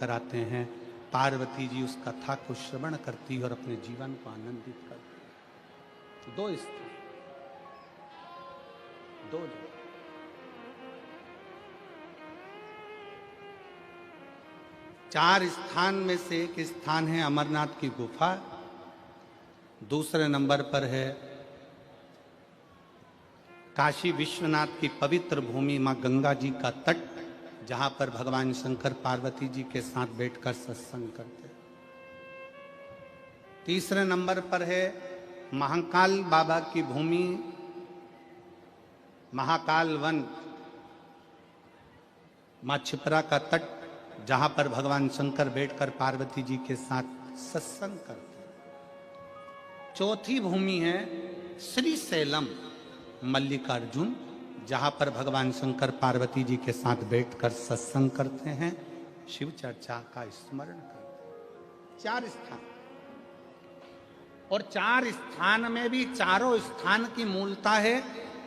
कराते हैं। पार्वती जी उस कथा को श्रवण करती और अपने जीवन को आनंदित करती। दो स्थान, दो जगह। चार स्थान में से एक स्थान है अमरनाथ की गुफा। दूसरे नंबर पर है काशी विश्वनाथ की पवित्र भूमि मां गंगा जी का तट, जहां पर भगवान शंकर पार्वती जी के साथ बैठकर सत्संग करते। तीसरे नंबर पर है महाकाल बाबा की भूमि, महाकाल वन, मां छिपरा का तट, जहां पर भगवान शंकर बैठकर पार्वती जी के साथ सत्संग करते। चौथी भूमि है श्री सैलम मल्लिकार्जुन, जहां पर भगवान शंकर पार्वती जी के साथ बैठकर सत्संग करते हैं, शिव चर्चा का स्मरण करते हैं। चार स्थान, और चार स्थान में भी चारों स्थान की मूलता है।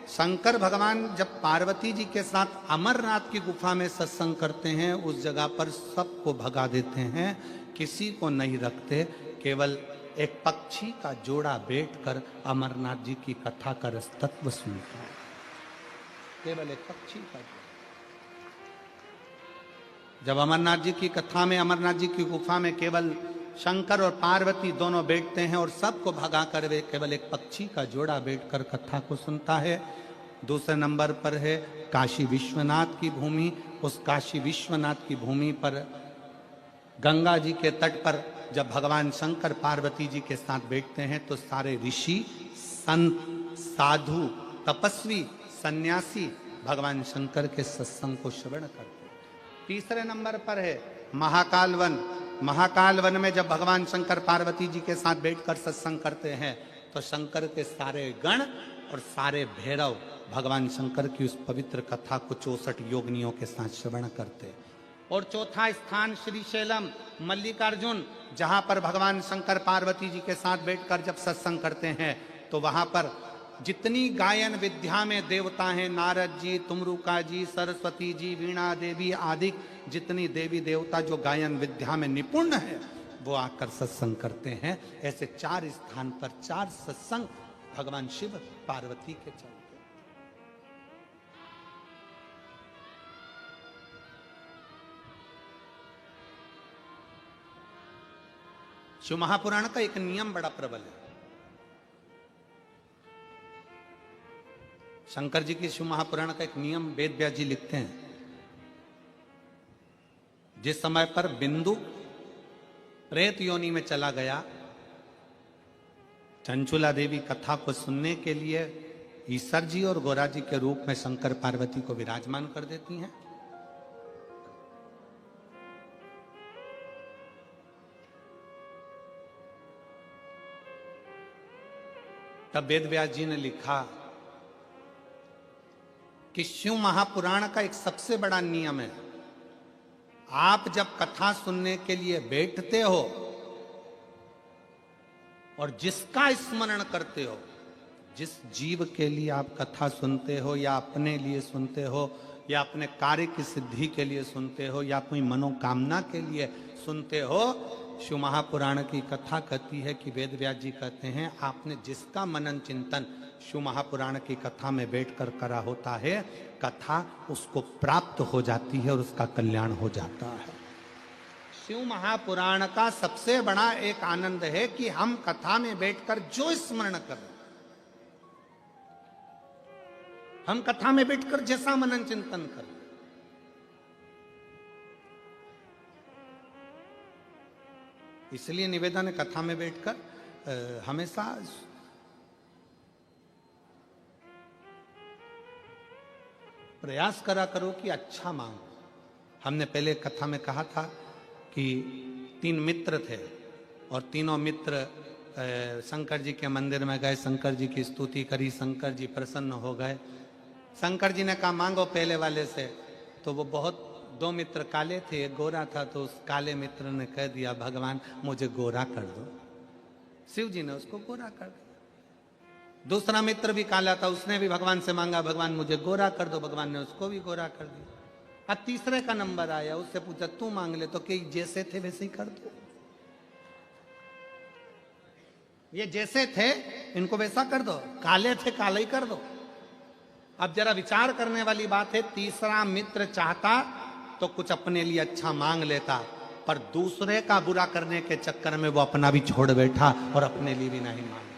शंकर भगवान जब पार्वती जी के साथ अमरनाथ की गुफा में सत्संग करते हैं, उस जगह पर सबको भगा देते हैं, किसी को नहीं रखते। केवल एक पक्षी का जोड़ा बैठकर अमरनाथ जी की कथा का रसतत्व सुनता है। केवल एक पक्षी का जोड़ा। जब अमरनाथ जी की कथा में, अमरनाथ जी की गुफा में केवल शंकर और पार्वती दोनों बैठते हैं और सबको भगाकर वे केवल एक पक्षी का जोड़ा बैठकर कथा को सुनता है। दूसरे नंबर पर है काशी विश्वनाथ की भूमि। उस काशी विश्वनाथ की भूमि पर गंगा जी के तट पर जब भगवान शंकर पार्वती जी के साथ बैठते हैं तो सारे ऋषि, संत, साधु, तपस्वी, सन्यासी भगवान शंकर के सत्संग को श्रवण करते हैं। तीसरे नंबर पर है महाकाल वन। महाकाल वन में जब भगवान शंकर पार्वती जी के साथ बैठकर सत्संग करते हैं तो शंकर के सारे गण और सारे भैरव भगवान शंकर की उस पवित्र कथा को 64 योगिनियों के साथ श्रवण करते हैं। और चौथा स्थान श्रीशैलम मल्लिकार्जुन, जहां पर भगवान शंकर पार्वती जी के साथ बैठकर जब सत्संग करते हैं तो वहां पर जितनी गायन विद्या में देवता हैं, नारद जी, तुमरुका जी, सरस्वती जी, वीणा देवी आदि जितनी देवी देवता जो गायन विद्या में निपुण है, वो आकर सत्संग करते हैं। ऐसे चार स्थान पर चार सत्संग भगवान शिव पार्वती के चलते। शिव महापुराण का एक नियम बड़ा प्रबल है। शंकर जी की शिव महापुराण का एक नियम वेद व्यास जी लिखते हैं, जिस समय पर बिंदु प्रेत योनि में चला गया, चंचुला देवी कथा को सुनने के लिए ईश्वर जी और गोरा जी के रूप में शंकर पार्वती को विराजमान कर देती हैं। तब वेद व्यास जी ने लिखा कि शिव महापुराण का एक सबसे बड़ा नियम है, आप जब कथा सुनने के लिए बैठते हो और जिसका स्मरण करते हो, जिस जीव के लिए आप कथा सुनते हो या अपने लिए सुनते हो या अपने कार्य की सिद्धि के लिए सुनते हो या कोई मनोकामना के लिए सुनते हो, शिव महापुराण की कथा कहती है कि वेद व्यास जी कहते हैं आपने जिसका मनन चिंतन शिव महापुराण की कथा में बैठकर करा होता है, कथा उसको प्राप्त हो जाती है और उसका कल्याण हो जाता है। शिव महापुराण का सबसे बड़ा एक आनंद है कि हम कथा में बैठकर जो स्मरण कर रहे, हम कथा में बैठकर जैसा मनन चिंतन कर, इसलिए निवेदन है कथा में बैठकर हमेशा प्रयास करा करो कि अच्छा मांगो। हमने पहले कथा में कहा था कि 3 मित्र थे और तीनों मित्र शंकर जी के मंदिर में गए, शंकर जी की स्तुति करी, शंकर जी प्रसन्न हो गए। शंकर जी ने कहा मांगो पहले वाले से, तो वो बहुत 2 मित्र काले थे, एक गोरा था, तो उस काले मित्र ने कह दिया भगवान मुझे गोरा कर दो। शिव जी ने उसको गोरा कर दिया। दूसरा मित्र भी काला था, उसने भी भगवान से मांगा भगवान मुझे गोरा कर दो, भगवान ने उसको भी गोरा कर दिया। अब तीसरे का नंबर आया, उससे पूछा तू मांग ले, तो कि जैसे थे वैसे ही कर दो। ये जैसे थे इनको वैसा कर दो, काले थे काले ही कर दो। अब जरा विचार करने वाली बात है, तीसरा मित्र चाहता तो कुछ अपने लिए अच्छा मांग लेता, पर दूसरे का बुरा करने के चक्कर में वो अपना भी छोड़ बैठा और अपने लिए भी नहीं मांगा।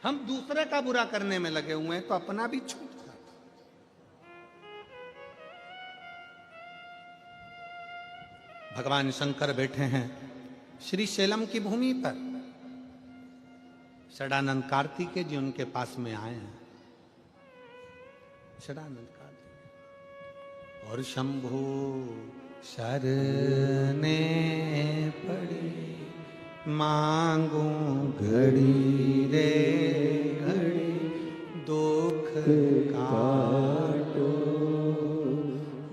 हम दूसरे का बुरा करने में लगे हुए हैं तो अपना भी छूट जाता। भगवान शंकर बैठे हैं श्री शैलम की भूमि पर। षडानंद कार्तिकेय जी उनके पास में आए हैं। षडानंद कार्तिकेय और शंभु शरने पड़ी, मांगू घड़ी रे घड़ी, दुख काटो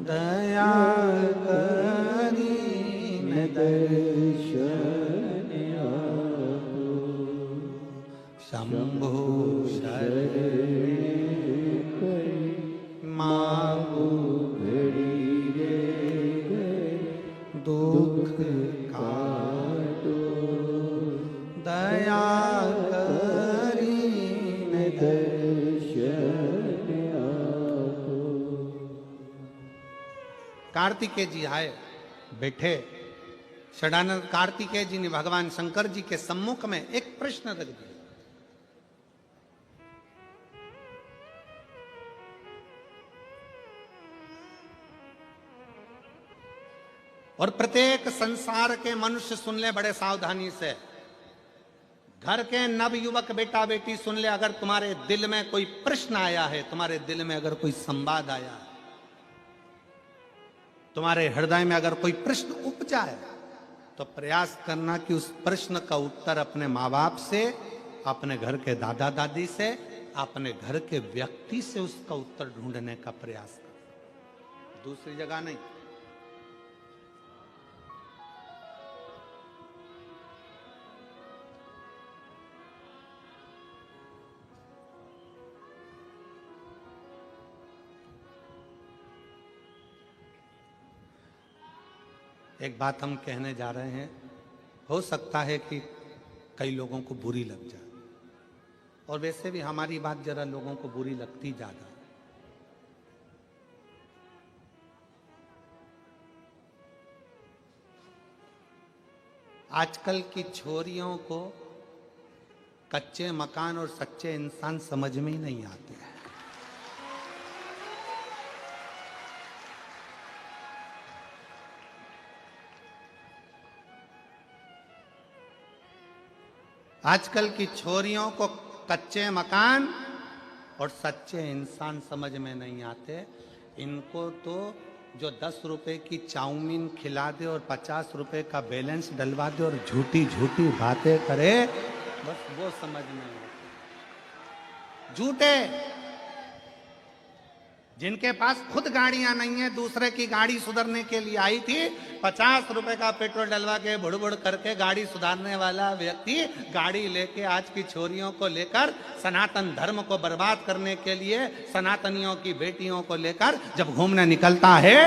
दया करी न दर्शन आपो। शंभु शरणे पड़ी, मांगू घड़ी रे घड़ी, दुख काटो दया करी न दर्शन आपो। कार्तिकेय जी आए, बैठे। षडानंद कार्तिकेय जी ने भगवान शंकर जी के सम्मुख में एक प्रश्न रख दिया। और प्रत्येक संसार के मनुष्य सुन ले बड़े सावधानी से। घर के नव युवक बेटा बेटी सुन ले, अगर तुम्हारे दिल में कोई प्रश्न आया है, तुम्हारे दिल में अगर कोई संवाद आया है, तुम्हारे हृदय में अगर कोई प्रश्न उपजा है, तो प्रयास करना कि उस प्रश्न का उत्तर अपने माँ बाप से, अपने घर के दादा दादी से, अपने घर के व्यक्ति से उसका उत्तर ढूंढने का प्रयास कर, दूसरी जगह नहीं। एक बात हम कहने जा रहे हैं, हो सकता है कि कई लोगों को बुरी लग जाए, और वैसे भी हमारी बात जरा लोगों को बुरी लगती ज्यादा। आजकल की छोरियों को कच्चे मकान और सच्चे इंसान समझ में ही नहीं आते हैं। आजकल की छोरियों को कच्चे मकान और सच्चे इंसान समझ में नहीं आते। इनको तो जो 10 रुपए की चाउमीन खिला दे और 50 रुपए का बैलेंस डलवा दे और झूठी झूठी बातें करे, बस वो समझ में आते। झूठे जिनके पास खुद गाड़ियां नहीं है, दूसरे की गाड़ी सुधारने के लिए आई थी, 50 रुपए का पेट्रोल डलवा के बुड़ बुड़ करके गाड़ी सुधारने वाला व्यक्ति गाड़ी लेके आज की छोरियों को लेकर सनातन धर्म को बर्बाद करने के लिए सनातनियों की बेटियों को लेकर जब घूमने निकलता है,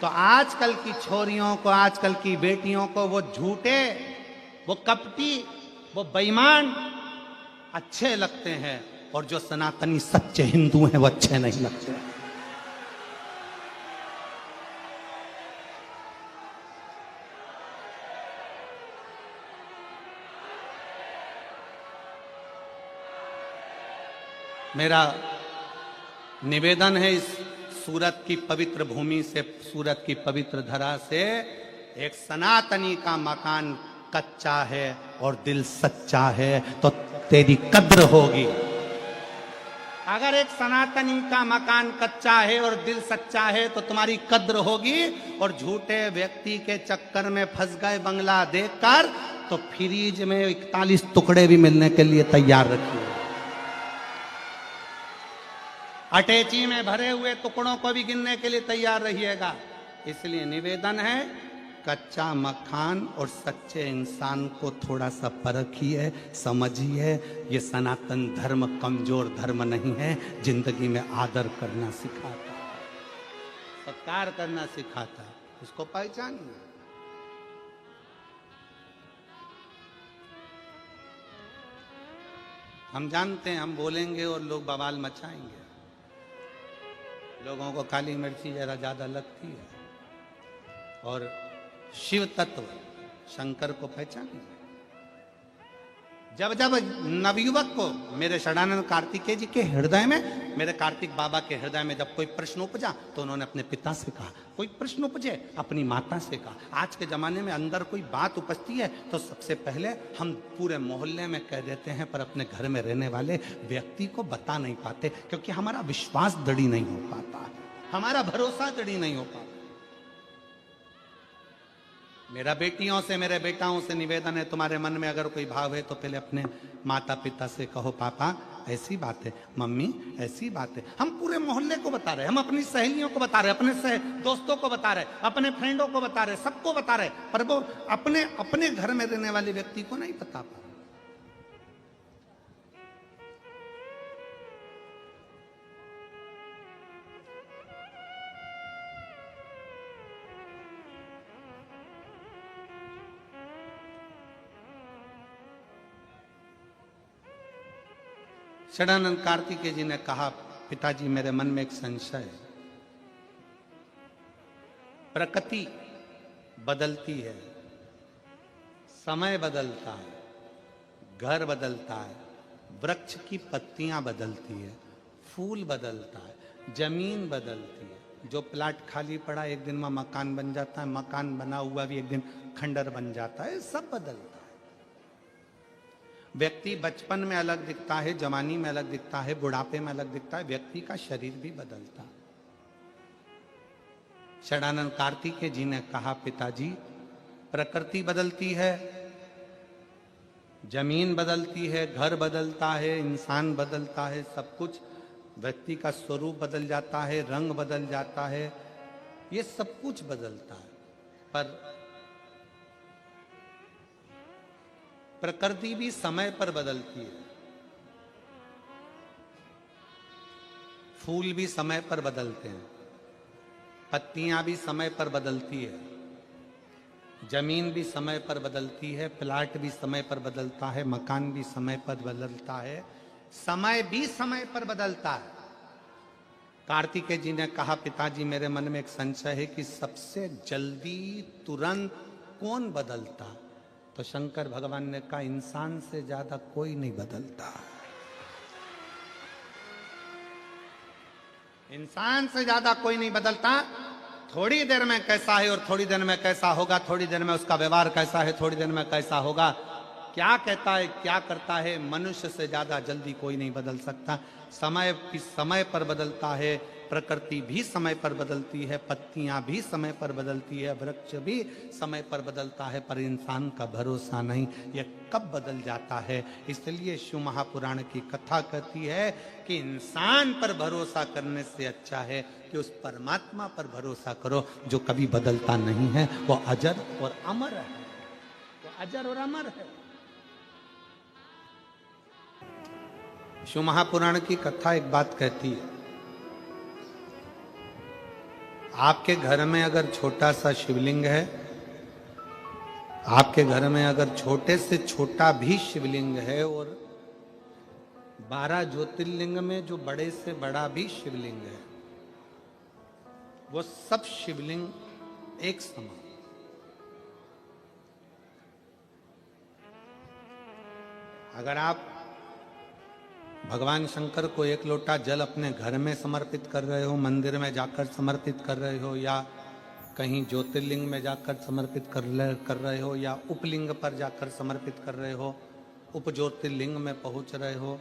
तो आजकल की छोरियों को, आजकल की बेटियों को वो झूठे, वो कपटी, वो बेईमान अच्छे लगते हैं, और जो सनातनी सच्चे हिंदू हैं वो अच्छे नहीं लगते। मेरा निवेदन है, इस सूरत की पवित्र भूमि से, सूरत की पवित्र धरा से, एक सनातनी का मकान कच्चा है और दिल सच्चा है तो तेरी कद्र होगी। अगर एक सनातनी का मकान कच्चा है और दिल सच्चा है तो तुम्हारी कद्र होगी, और झूठे व्यक्ति के चक्कर में फंस गए बंगला देखकर तो फ्रीज में 41 टुकड़े भी मिलने के लिए तैयार रखिए। अटैची में भरे हुए टुकड़ों को भी गिनने के लिए तैयार रहिएगा। इसलिए निवेदन है, कच्चा मखान और सच्चे इंसान को थोड़ा सा परखिए, समझिए। ये सनातन धर्म कमजोर धर्म नहीं है, जिंदगी में आदर करना सिखाता, सत्कार करना सिखाता, इसको पहचानिए। हम जानते हैं हम बोलेंगे और लोग बवाल मचाएंगे, लोगों को काली मिर्ची जरा ज्यादा लगती है, और शिव तत्व शंकर को पहचानिए। जब जब नवयुवक को मेरे षडानंद कार्तिकेय जी के हृदय में, मेरे कार्तिक बाबा के हृदय में जब कोई प्रश्न उपजा तो उन्होंने अपने पिता से कहा, कोई प्रश्न उपजे अपनी माता से कहा। आज के जमाने में अंदर कोई बात उपजती है तो सबसे पहले हम पूरे मोहल्ले में कह देते हैं, पर अपने घर में रहने वाले व्यक्ति को बता नहीं पाते, क्योंकि हमारा विश्वास दृढ़ नहीं हो पाता, हमारा भरोसा दृढ़ नहीं हो पाता। मेरा बेटियों से, मेरे बेटाओं से निवेदन है, तुम्हारे मन में अगर कोई भाव है तो पहले अपने माता पिता से कहो, पापा ऐसी बात है, मम्मी ऐसी बात है। हम पूरे मोहल्ले को बता रहे, हम अपनी सहेलियों को बता रहे, अपने दोस्तों को बता रहे, अपने फ्रेंडों को बता रहे, सबको बता रहे, पर वो अपने अपने घर में रहने वाले व्यक्ति को नहीं बता पा। षडानंद कार्तिकेय जी ने कहा, पिताजी मेरे मन में एक संशय है। प्रकृति बदलती है, समय बदलता है, घर बदलता है, वृक्ष की पत्तियां बदलती है, फूल बदलता है, जमीन बदलती है। जो प्लाट खाली पड़ा एक दिन में मकान बन जाता है, मकान बना हुआ भी एक दिन खंडर बन जाता है, सब बदलता है। व्यक्ति बचपन में अलग दिखता है, जवानी में अलग दिखता है, बुढ़ापे में अलग दिखता है, व्यक्ति का शरीर भी बदलता है। षडानंद कार्तिकेय जी ने कहा, पिताजी प्रकृति बदलती है, जमीन बदलती है, घर बदलता है, इंसान बदलता है, सब कुछ, व्यक्ति का स्वरूप बदल जाता है, रंग बदल जाता है, ये सब कुछ बदलता है, पर प्रकृति भी समय पर बदलती है। फूल भी समय पर बदलते हैं, पत्तियां भी समय पर बदलती है, जमीन भी समय पर बदलती है, प्लाट भी समय पर बदलता है, मकान भी समय पर बदलता है, समय भी समय पर बदलता है। कार्तिकेय जी ने कहा, पिताजी मेरे मन में एक संशय है कि सबसे जल्दी तुरंत कौन बदलता? तो शंकर भगवान ने कहा, इंसान से ज्यादा कोई नहीं बदलता। इंसान से ज्यादा कोई नहीं बदलता। थोड़ी देर में कैसा है और थोड़ी देर में कैसा होगा, थोड़ी देर में उसका व्यवहार कैसा है, थोड़ी देर में कैसा होगा, क्या कहता है, क्या करता है, मनुष्य से ज्यादा जल्दी कोई नहीं बदल सकता। समय की समय पर बदलता है, प्रकृति भी समय पर बदलती है, पत्तियां भी समय पर बदलती है, वृक्ष भी समय पर बदलता है, पर इंसान का भरोसा नहीं, यह कब बदल जाता है। इसलिए शिव महापुराण की कथा कहती है कि इंसान पर भरोसा करने से अच्छा है कि उस परमात्मा पर भरोसा करो जो कभी बदलता नहीं है, वो अजर और अमर है, वो अजर और अमर है। शिव महापुराण की कथा एक बात कहती है, आपके घर में अगर छोटा सा शिवलिंग है, आपके घर में अगर छोटे से छोटा भी शिवलिंग है, और 12 ज्योतिर्लिंग में जो बड़े से बड़ा भी शिवलिंग है, वो सब शिवलिंग एक समान। अगर आप भगवान शंकर को एक लोटा जल अपने घर में समर्पित कर रहे हो, मंदिर में जाकर समर्पित कर रहे हो, या कहीं ज्योतिर्लिंग में जाकर समर्पित कर रहे हो, या उपलिंग पर जाकर समर्पित कर रहे हो, उप ज्योतिर्लिंग में पहुंच रहे हो,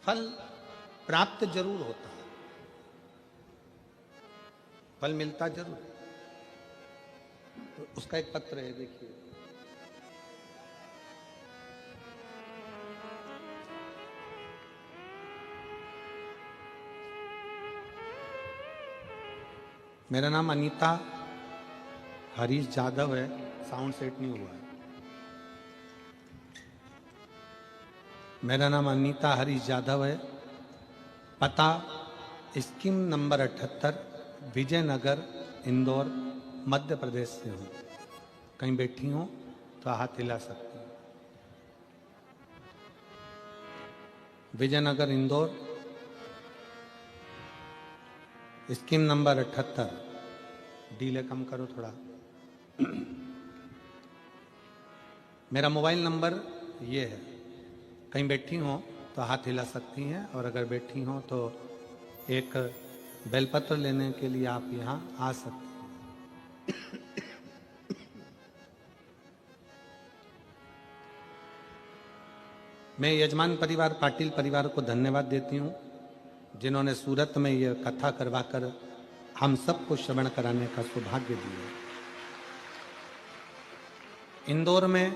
फल प्राप्त जरूर होता है, फल मिलता जरूर। तो उसका एक पत्र है, देखिए। मेरा नाम अनीता हरीश जाधव है, साउंड सेट नहीं हुआ है। मेरा नाम अनीता हरीश जाधव है। पता स्कीम नंबर 78, विजयनगर, इंदौर, मध्य प्रदेश से हूँ। कहीं बैठी हूँ तो हाथ हिला सकती हूँ। Vijayanagar, Indore, scheme number 78। डीले कम करो थोड़ा। मेरा मोबाइल नंबर ये है। कहीं बैठी हो तो हाथ हिला सकती हैं, और अगर बैठी हो तो एक बेलपत्र लेने के लिए आप यहाँ आ सकते हैं। मैं यजमान परिवार पाटिल परिवार को धन्यवाद देती हूँ, जिन्होंने सूरत में यह कथा करवाकर हम सबको श्रवण कराने का सौभाग्य दिया। इंदौर में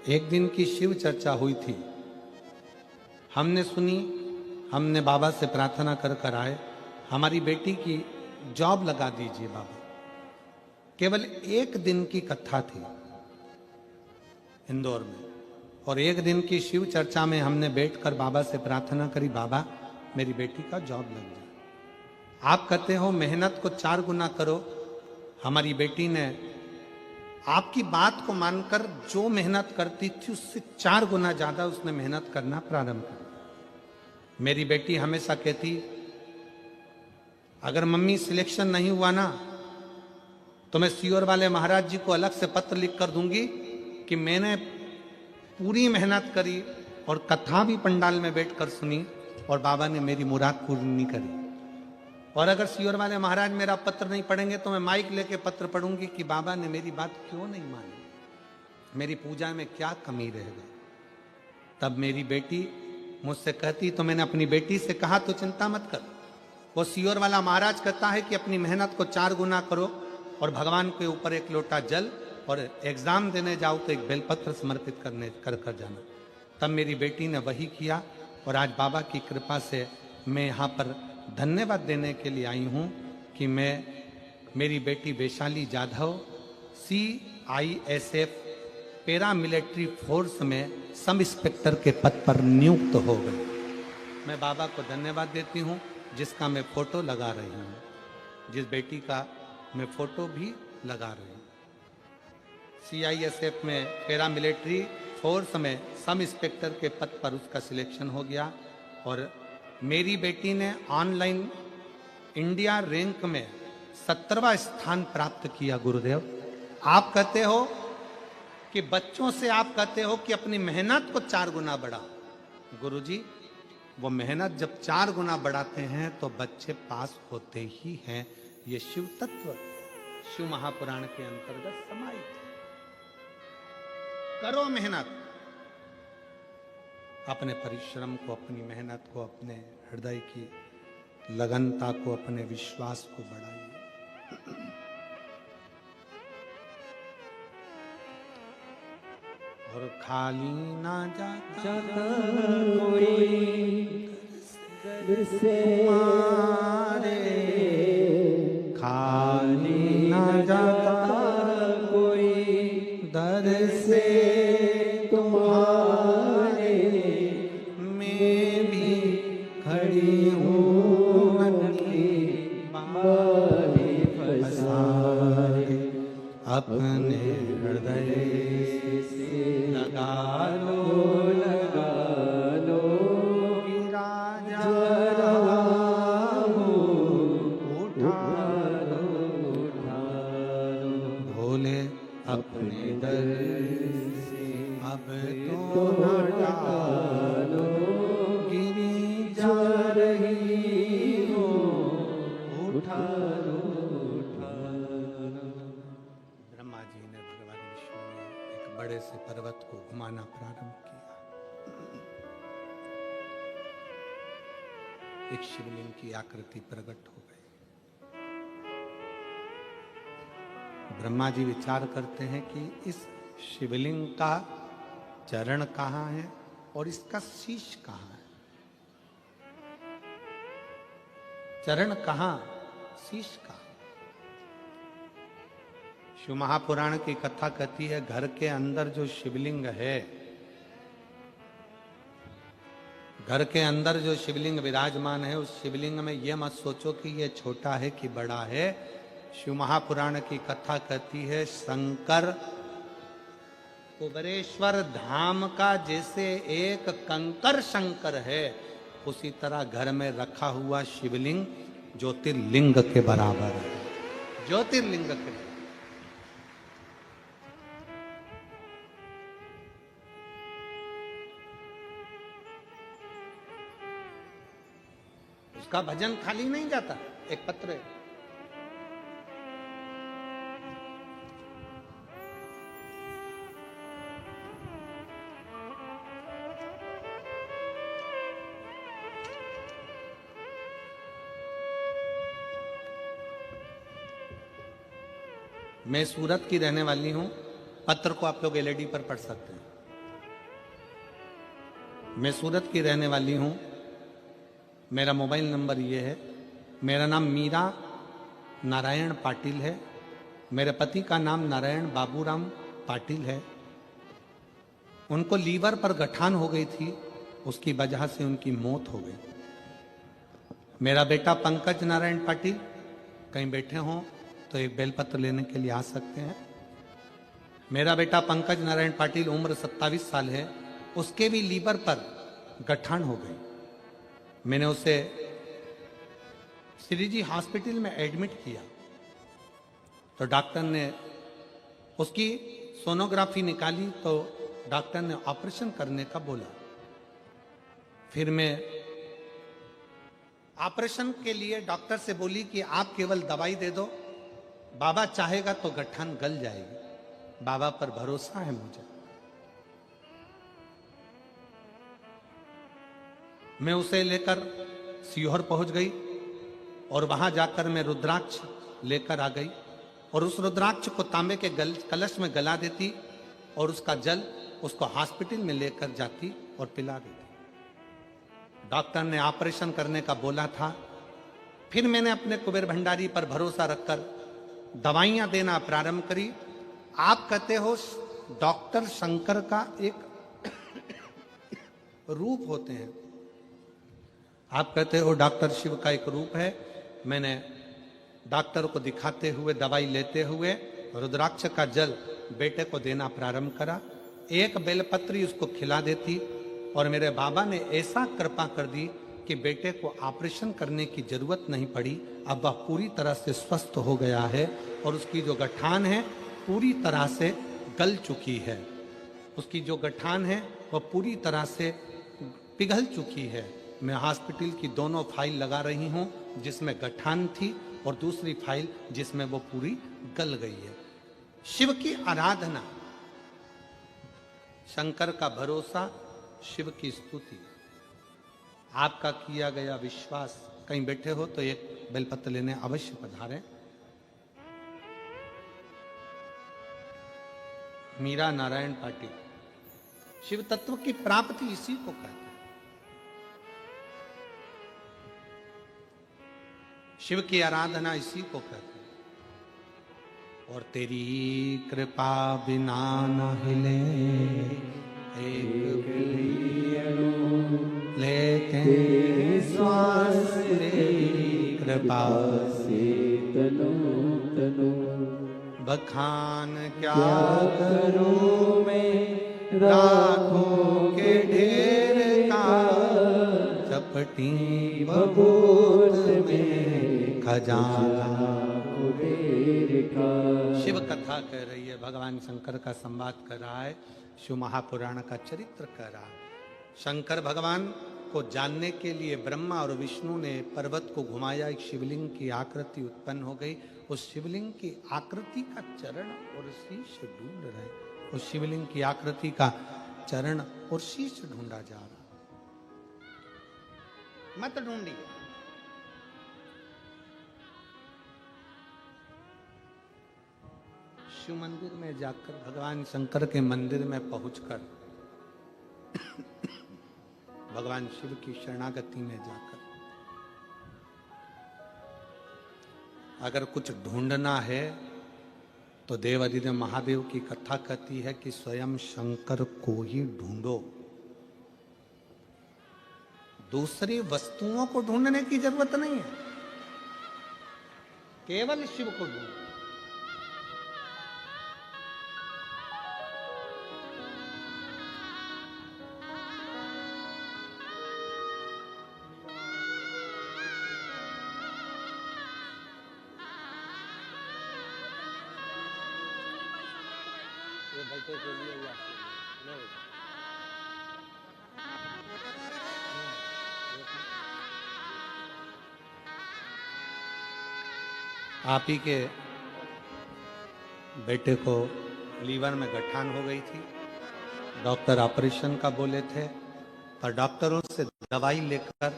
एक दिन की शिव चर्चा हुई थी। हमने सुनी, हमने बाबा से प्रार्थना कर कर आए, हमारी बेटी की जॉब लगा दीजिए बाबा। केवल एक दिन की कथा थी इंदौर में, और एक दिन की शिव चर्चा में हमने बैठकर बाबा से प्रार्थना करी, बाबा मेरी बेटी का जॉब लग जाए। आप कहते हो मेहनत को 4 गुना करो। हमारी बेटी ने आपकी बात को मानकर जो मेहनत करती थी उससे 4 गुना ज्यादा उसने मेहनत करना प्रारंभ किया। मेरी बेटी हमेशा कहती, अगर मम्मी सिलेक्शन नहीं हुआ ना तो मैं सीओर वाले महाराज जी को अलग से पत्र लिख कर दूंगी कि मैंने पूरी मेहनत करी और कथा भी पंडाल में बैठकर सुनी और बाबा ने मेरी मुराद पूरी नहीं करी। और अगर सीओर वाले महाराज मेरा पत्र नहीं पढ़ेंगे तो मैं माइक लेके पत्र पढ़ूंगी कि बाबा ने मेरी बात क्यों नहीं मानी, मेरी पूजा में क्या कमी रहेगा। तब मेरी बेटी मुझसे कहती, तो मैंने अपनी बेटी से कहा तो चिंता मत कर, वो सीओर वाला महाराज कहता है कि अपनी मेहनत को 4 गुना करो और भगवान के ऊपर एक लोटा जल, और एग्जाम देने जाओ तो एक बेलपत्र समर्पित कर जाना। तब मेरी बेटी ने वही किया, और आज बाबा की कृपा से मैं यहाँ पर धन्यवाद देने के लिए आई हूँ कि मेरी बेटी Vaishali Jadhav CISF para military force में सब इंस्पेक्टर के पद पर नियुक्त हो गई। मैं बाबा को धन्यवाद देती हूँ, जिसका मैं फोटो लगा रही हूँ, जिस बेटी का मैं फोटो भी लगा रही हूँ। CISF में पैरा मिलिट्री फोर्स में सब इंस्पेक्टर के पद पर उसका सिलेक्शन हो गया, और मेरी बेटी ने ऑनलाइन इंडिया रैंक में 17वां स्थान प्राप्त किया। गुरुदेव, आप कहते हो कि बच्चों से आप कहते हो कि अपनी मेहनत को 4 गुना बढ़ा। गुरुजी, वो मेहनत जब 4 गुना बढ़ाते हैं तो बच्चे पास होते ही हैं। ये शिव तत्व शिव महापुराण के अंतर्गत समाहित है। करो मेहनत, अपने परिश्रम को, अपनी मेहनत को, अपने हृदय की लगनता को, अपने विश्वास को बढ़ाइए। और खाली ना जाता कोई दर से तुम्हारे, खाली ना जाता कोई दर से तुम्हारे, मैं भी खड़ी हूँ नन्ही बारी पसारे, अपने हृदय लगा लो राजा उठा लो भोले अपने दर से अब तो हटा लो, गिरी जा रही हो उठा लो। ब्रह्मा जी ने भगवान विष्णु ने एक बड़े से पर्वत को घुमाना प्रारंभ किया। एक शिवलिंग की आकृति प्रकट हो गई। ब्रह्मा जी विचार करते हैं कि इस शिवलिंग का चरण कहाँ है और इसका शीश कहाँ है। चरण कहाँ, शीश कहाँ। शिव महापुराण की कथा कहती है, घर के अंदर जो शिवलिंग है, घर के अंदर जो शिवलिंग विराजमान है, उस शिवलिंग में यह मत सोचो कि यह छोटा है कि बड़ा है। शिव महापुराण की कथा कहती है, शंकर कुबेरेश्वर धाम का जैसे एक कंकर शंकर है, उसी तरह घर में रखा हुआ शिवलिंग ज्योतिर्लिंग के बराबर है। ज्योतिर्लिंग के बराबर। उसका भजन खाली नहीं जाता। एक पत्र है, मैं सूरत की रहने वाली हूं। पत्र को आप लोग एलईडी पर पढ़ सकते हैं। मैं सूरत की रहने वाली हूं। मेरा मोबाइल नंबर ये है। मेरा नाम मीरा नारायण पाटिल है। मेरे पति का नाम नारायण बाबूराम पाटिल है। उनको लीवर पर गठान हो गई थी, उसकी वजह से उनकी मौत हो गई। मेरा बेटा पंकज नारायण पाटिल कहीं बैठे हों तो एक बेलपत्र लेने के लिए आ सकते हैं। मेरा बेटा पंकज नारायण पाटिल, उम्र 27 साल है, उसके भी लीवर पर गठान हो गई। मैंने उसे श्रीजी हॉस्पिटल में एडमिट किया तो डॉक्टर ने उसकी सोनोग्राफी निकाली तो डॉक्टर ने ऑपरेशन करने का बोला। फिर मैं ऑपरेशन के लिए डॉक्टर से बोली कि आप केवल दवाई दे दो, बाबा चाहेगा तो गठान गल जाएगी। बाबा पर भरोसा है मुझे। मैं उसे लेकर सीहोर पहुंच गई और वहां जाकर मैं रुद्राक्ष लेकर आ गई और उस रुद्राक्ष को तांबे के कलश में गला देती और उसका जल उसको हॉस्पिटल में लेकर जाती और पिला देती। डॉक्टर ने ऑपरेशन करने का बोला था। फिर मैंने अपने कुबेर भंडारी पर भरोसा रखकर दवाइयां देना प्रारंभ करी। आप कहते हो डॉक्टर शंकर का एक रूप होते हैं, आप कहते हो डॉक्टर शिव का एक रूप है। मैंने डॉक्टर को दिखाते हुए, दवाई लेते हुए रुद्राक्ष का जल बेटे को देना प्रारंभ करा। एक बेलपत्री उसको खिला देती और मेरे बाबा ने ऐसा कृपा कर दी कि बेटे को ऑपरेशन करने की जरूरत नहीं पड़ी। अब वह पूरी तरह से स्वस्थ हो गया है और उसकी जो गठान है पूरी तरह से गल चुकी है। उसकी जो गठान है वह पूरी तरह से पिघल चुकी है। मैं हॉस्पिटल की दोनों फाइल लगा रही हूं, जिसमें गठान थी और दूसरी फाइल जिसमें वो पूरी गल गई है। शिव की आराधना, शंकर का भरोसा, शिव की स्तुति, आपका किया गया विश्वास। कहीं बैठे हो तो एक बेलपत्र लेने अवश्य पधारें। मीरा नारायण पाटिल। शिव तत्व की प्राप्ति इसी को कहते हैं। शिव की आराधना इसी को कहते हैं। और तेरी कृपा बिना न हिले एक लेते श्वास तेरी कृपा से तनो तनो। बखान क्या करूं मैं राखों के ढेर का, चपटी बबूत में खजाना कुबेर का। शिव कथा कह रही है, भगवान शंकर का संवाद कर रहा है, शिव महापुराण का चरित्र कर रहा है। शंकर भगवान को जानने के लिए ब्रह्मा और विष्णु ने पर्वत को घुमाया, एक शिवलिंग की आकृति उत्पन्न हो गई। उस शिवलिंग की आकृति का चरण और शीश ढूंढ रहे, उस शिवलिंग की आकृति का चरण और शीश ढूंढा जा रहा। मत ढूंढिए। शिव मंदिर में जाकर, भगवान शंकर के मंदिर में पहुंचकर, भगवान शिव की शरणागति में जाकर अगर कुछ ढूंढना है तो देव अधिदेव महादेव की कथा कहती है कि स्वयं शंकर को ही ढूंढो, दूसरी वस्तुओं को ढूंढने की जरूरत नहीं है, केवल शिव को ढूंढो। आप ही के बेटे को लीवर में गठान हो गई थी, डॉक्टर ऑपरेशन का बोले थे, पर डॉक्टरों से दवाई लेकर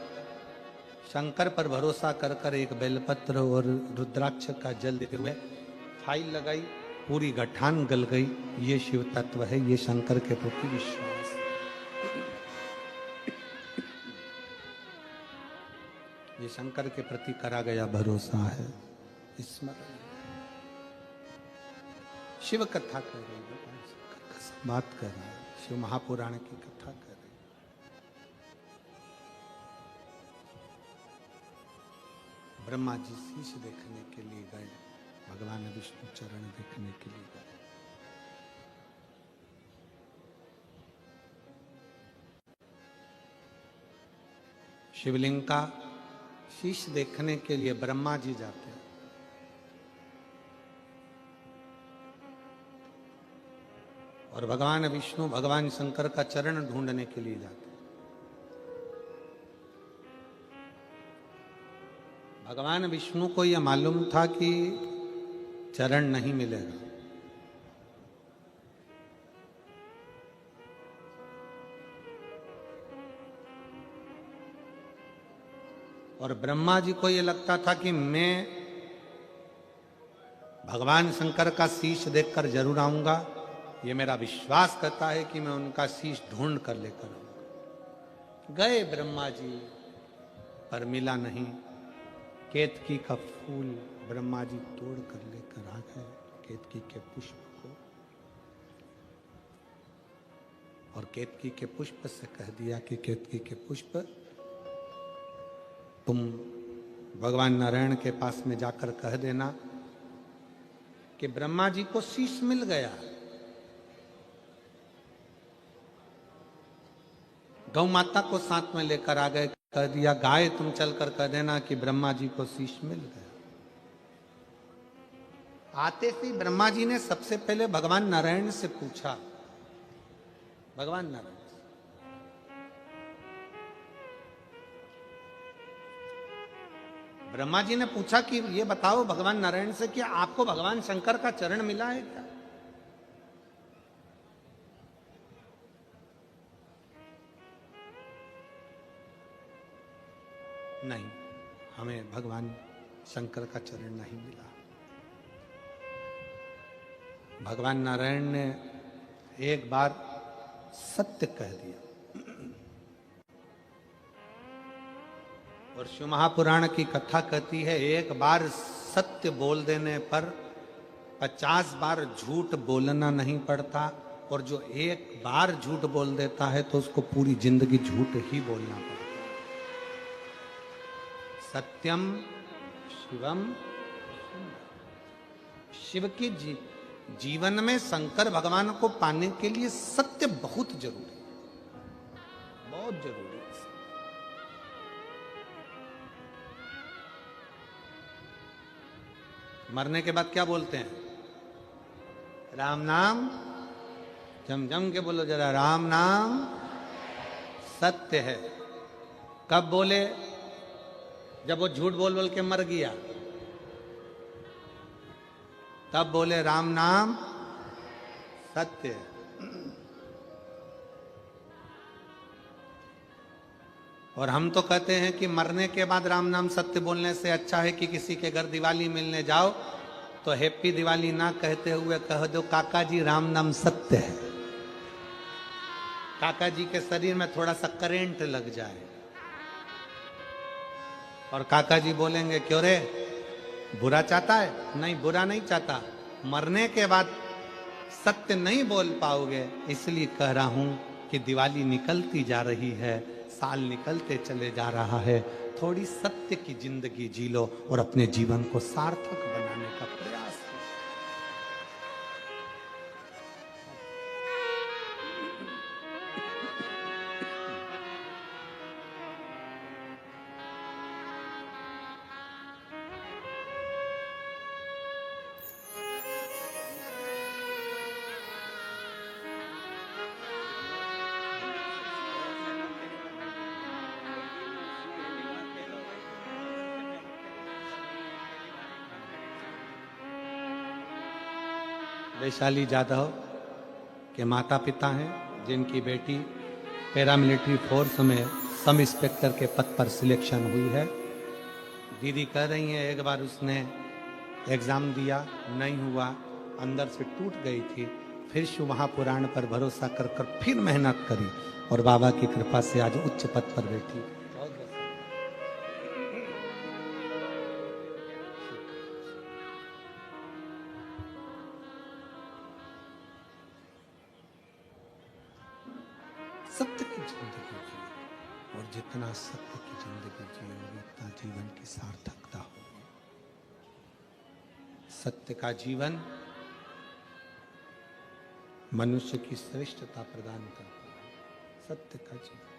शंकर पर भरोसा कर कर एक बेलपत्र और रुद्राक्ष का जल देते हुए फाइल लगाई, पूरी गठान गल गई। ये शिव तत्व है, ये शंकर के प्रति विश्वास। ये शंकर के प्रति करा गया भरोसा है, स्मरण। शिव कथा कर रही है, बात कर रहा है, शिव महापुराण की कथा कर रही है। ब्रह्मा जी शीश देखने के लिए गए, भगवान विष्णु चरण देखने के लिए गए। शिवलिंग का शीश देखने के लिए ब्रह्मा जी जाते हैं, और भगवान विष्णु भगवान शंकर का चरण ढूंढने के लिए जाते हैं। भगवान विष्णु को यह मालूम था कि चरण नहीं मिलेगा, और ब्रह्मा जी को यह लगता था कि मैं भगवान शंकर का शीश देखकर जरूर आऊंगा। ये मेरा विश्वास करता है कि मैं उनका शीश ढूंढ कर लेकर आऊंगा। गए ब्रह्मा जी, पर मिला नहीं। केतकी का फूल ब्रह्मा जी तोड़ कर लेकर आ गए, केतकी के पुष्प को, और केतकी के पुष्प से कह दिया कि केतकी के पुष्प तुम भगवान नारायण के पास में जाकर कह देना कि ब्रह्मा जी को शीश मिल गया। गौ माता को साथ में लेकर आ गए, कह दिया गाय तुम चलकर कह देना कि ब्रह्मा जी को शीश मिल गया। आते ही ब्रह्मा जी ने सबसे पहले भगवान नारायण से पूछा, भगवान नारायण से, ब्रह्मा जी ने पूछा कि ये बताओ भगवान नारायण से कि आपको भगवान शंकर का चरण मिला है क्या? नहीं, हमें भगवान शंकर का चरण नहीं मिला। भगवान नारायण ने एक बार सत्य कह दिया, और शिव महापुराण की कथा कहती है एक बार सत्य बोल देने पर 50 बार झूठ बोलना नहीं पड़ता, और जो एक बार झूठ बोल देता है तो उसको पूरी जिंदगी झूठ ही बोलना पड़ता। सत्यम शिवम, शिव की जीवन में शंकर भगवान को पाने के लिए सत्य बहुत जरूरी है, बहुत जरूरी है। मरने के बाद क्या बोलते हैं? राम नाम, जम जम के बोलो जरा, राम नाम सत्य है। कब बोले? जब वो झूठ बोल बोल के मर गया, तब बोले राम नाम सत्य है। और हम तो कहते हैं कि मरने के बाद राम नाम सत्य बोलने से अच्छा है कि किसी के घर दिवाली मिलने जाओ तो हैप्पी दिवाली ना कहते हुए कह दो काका जी राम नाम सत्य है। काका जी के शरीर में थोड़ा सा करंट लग जाए, और काका जी बोलेंगे क्यों रे, बुरा चाहता है? नहीं, बुरा नहीं चाहता, मरने के बाद सत्य नहीं बोल पाओगे, इसलिए कह रहा हूं कि दिवाली निकलती जा रही है, साल निकलते चले जा रहा है, थोड़ी सत्य की जिंदगी जी लो और अपने जीवन को सार्थक बनाने का प्रयास करो। वैशाली जाधव के माता पिता हैं, जिनकी बेटी पैरामिलिट्री फोर्स में सब इंस्पेक्टर के पद पर सिलेक्शन हुई है। दीदी कह रही हैं एक बार उसने एग्ज़ाम दिया, नहीं हुआ, अंदर से टूट गई थी, फिर शिव महापुराण पर भरोसा कर कर फिर मेहनत करी और बाबा की कृपा से आज उच्च पद पर बैठी। सत्य की जिंदगी जियो और जितना सत्य की जिंदगी जियोगे उतना जीवन की सार्थकता होगी। सत्य का जीवन मनुष्य की श्रेष्ठता प्रदान करता है। सत्य का जीवन।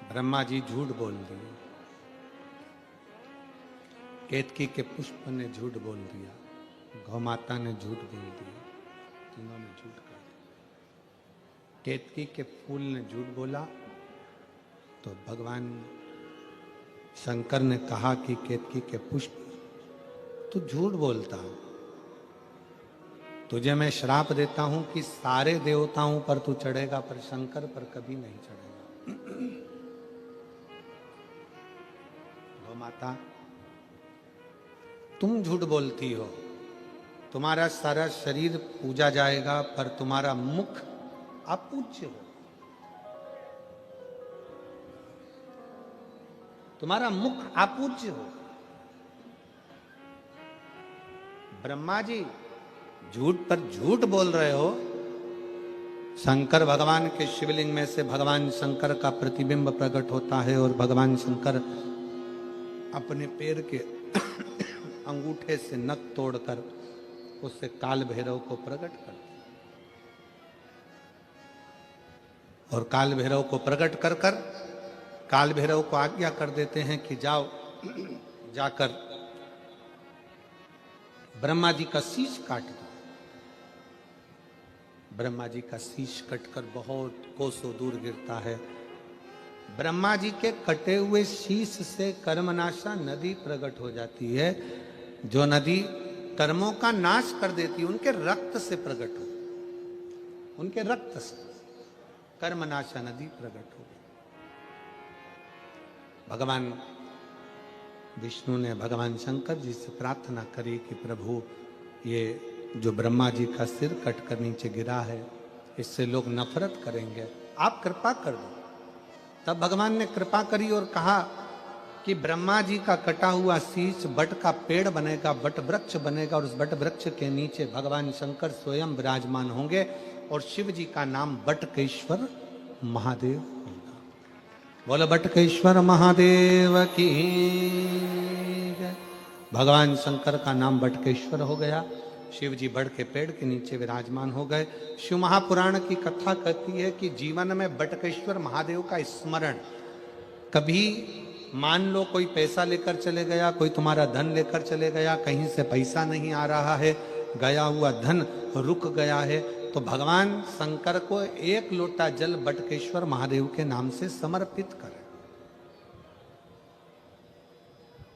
ब्रह्मा जी झूठ बोल दिए, केतकी के पुष्प ने झूठ बोल दिया, गौ माता ने झूठ बोल दिया, तीनों ने झूठ कर दिया। केतकी के फूल ने झूठ बोला तो भगवान शंकर ने कहा कि केतकी के पुष्प तू झूठ बोलता है, तुझे मैं श्राप देता हूं कि सारे देवताओं पर तू चढ़ेगा पर शंकर पर कभी नहीं चढ़ेगा। गौ माता तुम झूठ बोलती हो, तुम्हारा सारा शरीर पूजा जाएगा पर तुम्हारा मुख अपूज्य हो, तुम्हारा मुख अपूज्य हो। ब्रह्मा जी झूठ पर झूठ बोल रहे हो। शंकर भगवान के शिवलिंग में से भगवान शंकर का प्रतिबिंब प्रकट होता है और भगवान शंकर अपने पैर के अंगूठे से नख तोड़कर उससे काल भैरव को प्रकट कर, और काल भैरव को प्रकट कर कर काल भैरव को आज्ञा कर देते हैं कि जाओ जाकर ब्रह्मा जी का शीश काट दो। ब्रह्मा जी का शीश कटकर बहुत कोसों दूर गिरता है। ब्रह्मा जी के कटे हुए शीश से कर्मनाशा नदी प्रकट हो जाती है, जो नदी कर्मों का नाश कर देती है, उनके रक्त से प्रकट हो, उनके रक्त से कर्मनाशा नदी प्रकट हो। भगवान विष्णु ने भगवान शंकर जी से प्रार्थना करी कि प्रभु ये जो ब्रह्मा जी का सिर कटकर नीचे गिरा है, इससे लोग नफरत करेंगे, आप कृपा कर दो। तब भगवान ने कृपा करी और कहा कि ब्रह्मा जी का कटा हुआ शीश बट का पेड़ बनेगा, बट वृक्ष बनेगा, और उस बट वृक्ष के नीचे भगवान शंकर स्वयं विराजमान होंगे और शिव जी का नाम बटकेश्वर महादेव होगा। बोलो बटकेश्वर महादेव की जय। भगवान शंकर का नाम बटकेश्वर हो गया, शिव जी बड़ के पेड़ के नीचे विराजमान हो गए। शिव महापुराण की कथा कहती है कि जीवन में बटकेश्वर महादेव का स्मरण, कभी मान लो कोई पैसा लेकर चले गया, कोई तुम्हारा धन लेकर चले गया, कहीं से पैसा नहीं आ रहा है, गया हुआ धन रुक गया है, तो भगवान शंकर को एक लोटा जल बटकेश्वर महादेव के नाम से समर्पित करें।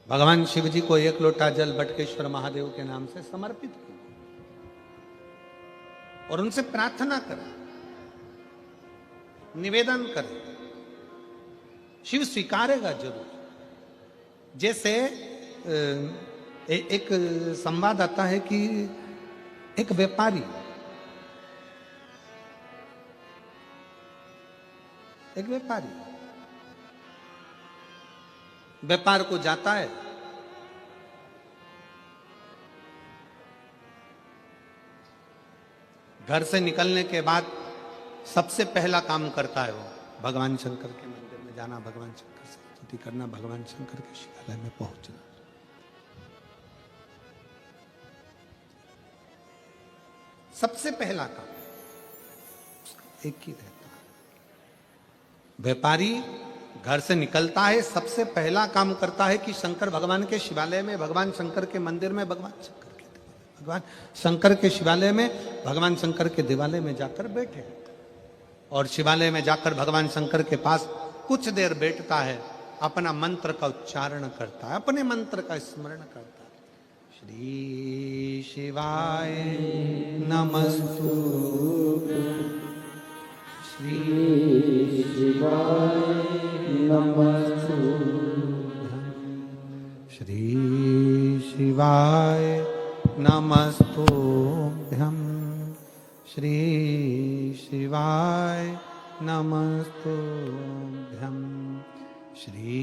भगवान शिव जी को एक लोटा जल बटकेश्वर महादेव के नाम से समर्पित करें और उनसे प्रार्थना करें, निवेदन करें, शिव स्वीकारेगा जरूर। जैसे एक संवाद आता है कि एक व्यापारी एक व्यापारी व्यापार को जाता है, घर से निकलने के बाद सबसे पहला काम करता है वो भगवान शंकर के मंदिर में जाना, भगवान शंकर से स्तुति करना, भगवान शंकर के शिवालय में पहुंचना। सबसे पहला काम एक ही रहता है। व्यापारी घर से निकलता है, सबसे पहला काम करता है कि शंकर भगवान के शिवालय में, भगवान शंकर के मंदिर में, भगवान शंकर के शिवालय में, भगवान शंकर के दिवालय में जाकर बैठे और शिवालय में जाकर भगवान शंकर के पास कुछ देर बैठता है, अपना मंत्र का उच्चारण करता है, अपने मंत्र का स्मरण करता है। श्री शिवाय नमस्तु, श्री शिवाय नमस्तु, श्री शिवाय नमस्तुभ्यं, श्री शिवाय नमस्तुभ्यं, श्री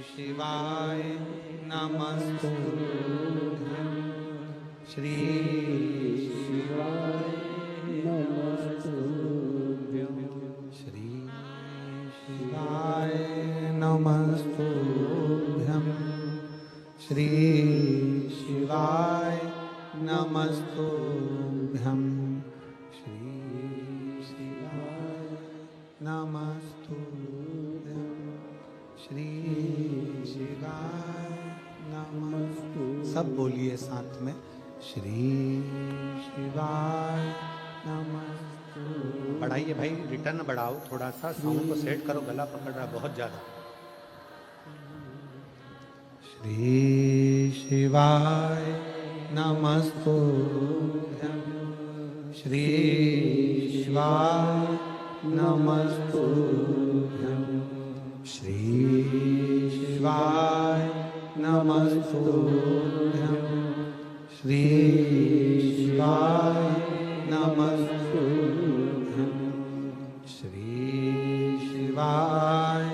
शिवाय नमस्तुभ्यं, श्री शिवाय नमस्तुभ्यं, श्री शिवाय नमस्तुभ्यं, श्री शिवाय नमस्तुभ्यं, श्री शिवाय नमस्तुभ्यं, श्री शिवाय नमस्तुभ्यं। सब बोलिए साथ में, श्री शिवाय नमस्तुभ्यं। बढ़ाइए भाई, रिटर्न बढ़ाओ थोड़ा सा, साउंड को सेट करो, गला पकड़ रहा बहुत ज्यादा। श्री शिवाय नमस्तुभ्यं, श्री शिवाय नमस्तुभ्यं, श्री शिवाय नमस्तुभ्यं, श्री शिवाय नमस्तुभ्यं, श्री शिवाय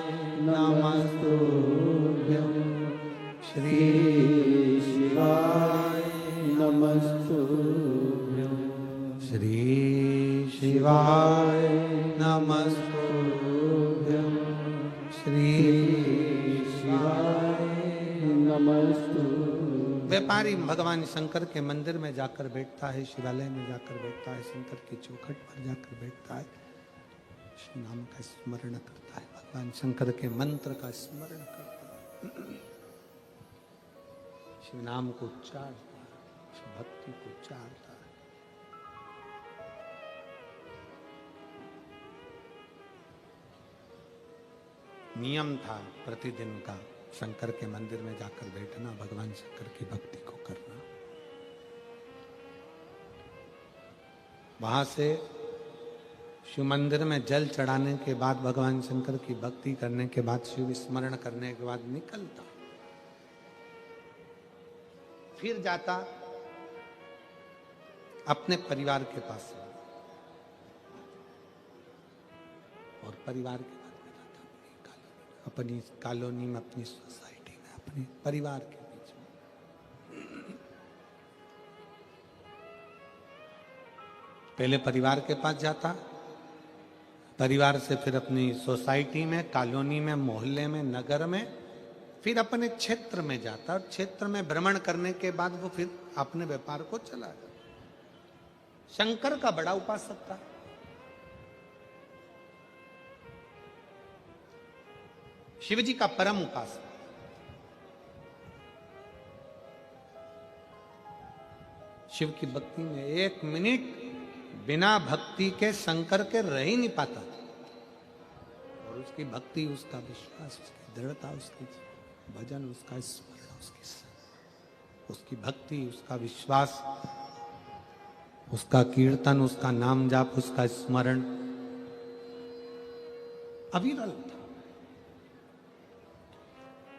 नमस्तुभ्यं, श्री शिवाय नमस्तुभ्यं, श्री शिवाय नमस्तुभ्यं, श्री शिवाय नमस्तुभ्यं। व्यापारी भगवान शंकर के मंदिर में जाकर बैठता है, शिवालय में जाकर बैठता है, शंकर की चौखट पर जाकर बैठता है, शिव नाम का स्मरण करता है, भगवान शंकर के मंत्र का स्मरण करता है, शिव नाम को उच्चारता है, शिव भक्ति को उच्चारता है। नियम था प्रतिदिन का शंकर के मंदिर में जाकर बैठना, भगवान शंकर की भक्ति को करना। वहां से शिव मंदिर में जल चढ़ाने के बाद, भगवान शंकर की भक्ति करने के बाद, शिव स्मरण करने के बाद निकलता, फिर जाता अपने परिवार के पास और परिवार के बाद में जाता अपनी कॉलोनी में, अपनी सोसाइटी में, अपने परिवार के बीच में। पहले परिवार के पास जाता, परिवार से फिर अपनी सोसाइटी में, कॉलोनी में, मोहल्ले में, नगर में, फिर अपने क्षेत्र में जाता और क्षेत्र में भ्रमण करने के बाद वो फिर अपने व्यापार को चला जाता। शंकर का बड़ा उपासक था। शिव जी का परम उपासक। शिव की भक्ति में एक मिनट बिना भक्ति के शंकर के रह ही नहीं पाता था। और उसकी भक्ति, उसका विश्वास, उसकी दृढ़ता, उसकी भजन, उसका स्मरण, उसकी भक्ति, उसका विश्वास, उसका कीर्तन, उसका नाम जाप, उसका स्मरण अविरल था।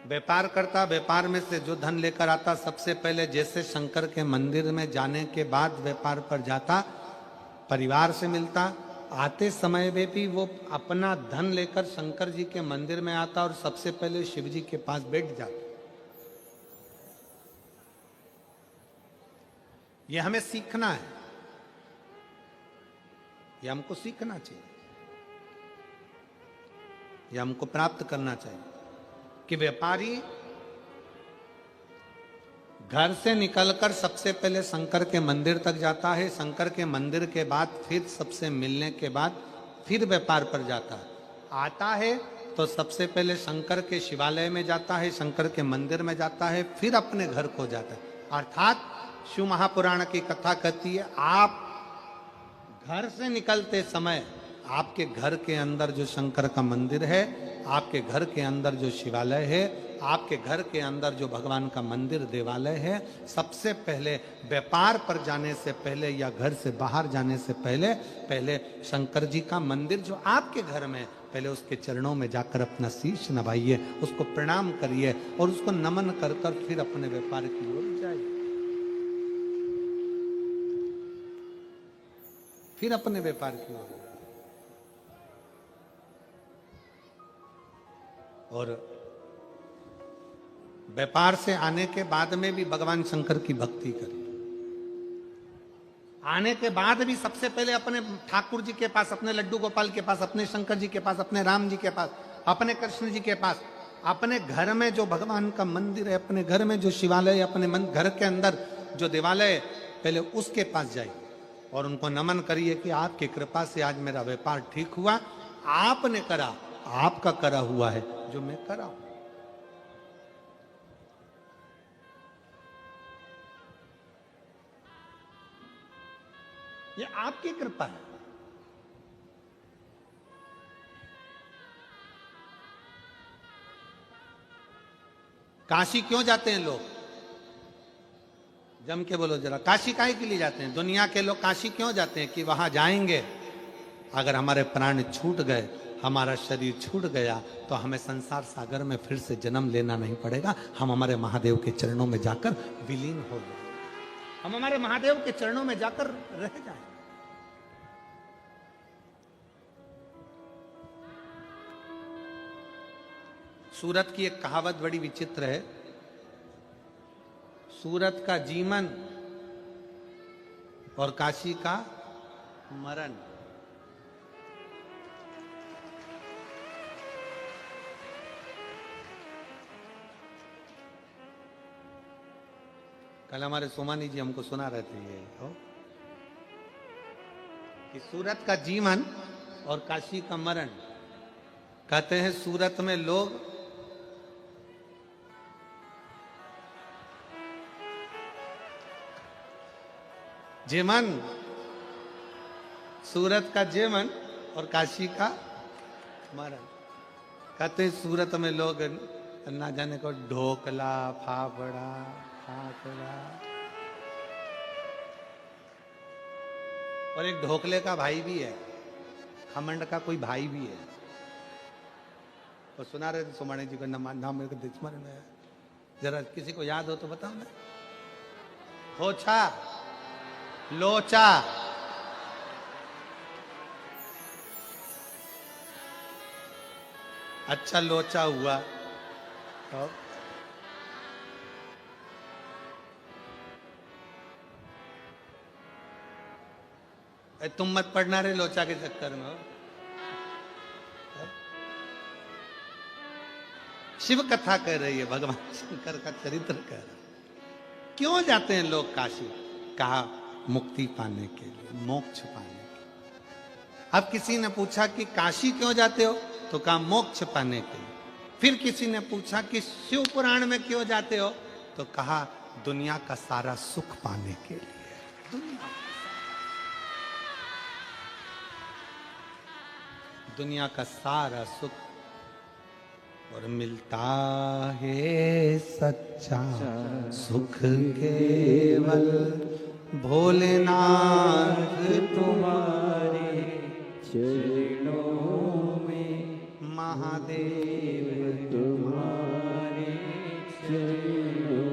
व्यापार करता, व्यापार में से जो धन लेकर आता, सबसे पहले जैसे शंकर के मंदिर में जाने के बाद व्यापार पर जाता, परिवार से मिलता आते समय में भी वो अपना धन लेकर शंकर जी के मंदिर में आता और सबसे पहले शिव जी के पास बैठ जाता। ये हमें सीखना है, ये हमको सीखना चाहिए, ये हमको प्राप्त करना चाहिए कि व्यापारी घर से निकलकर सबसे पहले शंकर के मंदिर तक जाता है, शंकर के मंदिर के बाद फिर सबसे मिलने के बाद फिर व्यापार पर जाता है। आता है तो सबसे पहले शंकर के शिवालय में जाता है, शंकर के मंदिर में जाता है, फिर अपने घर को जाता है। अर्थात शिव महापुराण की कथा कहती है, आप घर से निकलते समय आपके घर के अंदर जो शंकर का मंदिर है, आपके घर के अंदर जो शिवालय है, आपके घर के अंदर जो भगवान का मंदिर देवालय है, सबसे पहले व्यापार पर जाने से पहले या घर से बाहर जाने से पहले शंकर जी का मंदिर जो आपके घर में, पहले उसके चरणों में जाकर अपना शीश नवाइए, उसको प्रणाम करिए और उसको नमन कर कर फिर अपने व्यापार की ओर जाइए, फिर अपने व्यापार की ओर। और व्यापार से आने के बाद में भी भगवान शंकर की भक्ति करिए। आने के बाद भी सबसे पहले अपने ठाकुर जी के पास, अपने लड्डू गोपाल के पास, अपने शंकर जी के पास, अपने राम जी के पास, अपने कृष्ण जी के पास, अपने घर में जो भगवान का मंदिर है, अपने घर में जो शिवालय है, अपने घर के अंदर जो देवालय है, पहले उसके पास जाइए और उनको नमन करिए कि आपकी कृपा से आज मेरा व्यापार ठीक हुआ, आपने करा, आपका करा हुआ है जो मैं करा हूं। ये आपकी कृपा है। काशी क्यों जाते हैं लोग? जम के बोलो जरा, काशी काहे के लिए जाते हैं? दुनिया के लोग काशी क्यों जाते हैं? कि वहां जाएंगे, अगर हमारे प्राण छूट गए, हमारा शरीर छूट गया, तो हमें संसार सागर में फिर से जन्म लेना नहीं पड़ेगा, हम हमारे महादेव के चरणों में जाकर विलीन हो जाए, हम हमारे महादेव के चरणों में जाकर रह जाएं। सूरत की एक कहावत बड़ी विचित्र है, सूरत का जीवन और काशी का मरण। कल हमारे सोमानी जी हमको सुना रहे थे ये कि सूरत का जीवन और काशी का मरण। कहते हैं सूरत में लोग जीवन, सूरत का जीवन और काशी का मरण। कहते हैं सूरत में लोग ना जाने को ढोकला, फाफड़ा, फाफड़ा, और एक ढोकले का भाई भी है, खमंड का कोई भाई भी है। तो सुना रहे थे सोमानी जी का नाम मेरे को स्मरण है, जरा किसी को याद हो तो बताओ ना। होछा, लोचा, अच्छा लोचा हुआ। तो तुम मत पढ़ना रे लोचा के चक्कर में। शिव कथा कह रही है, भगवान शंकर का चरित्र कह रहा है। क्यों जाते हैं लोग काशी? कहा मुक्ति पाने के लिए, मोक्ष पाने के लिए। अब किसी ने पूछा कि काशी क्यों जाते हो? तो कहा मोक्ष पाने के लिए। फिर किसी ने पूछा कि शिव पुराण में क्यों जाते हो? तो कहा दुनिया का सारा सुख पाने के लिए। दुनिया का सारा सुख और मिलता है सच्चा सुख केवल भोलेनाथ तुम्हारे चरणों में, महादेव तुम्हारे चरणों।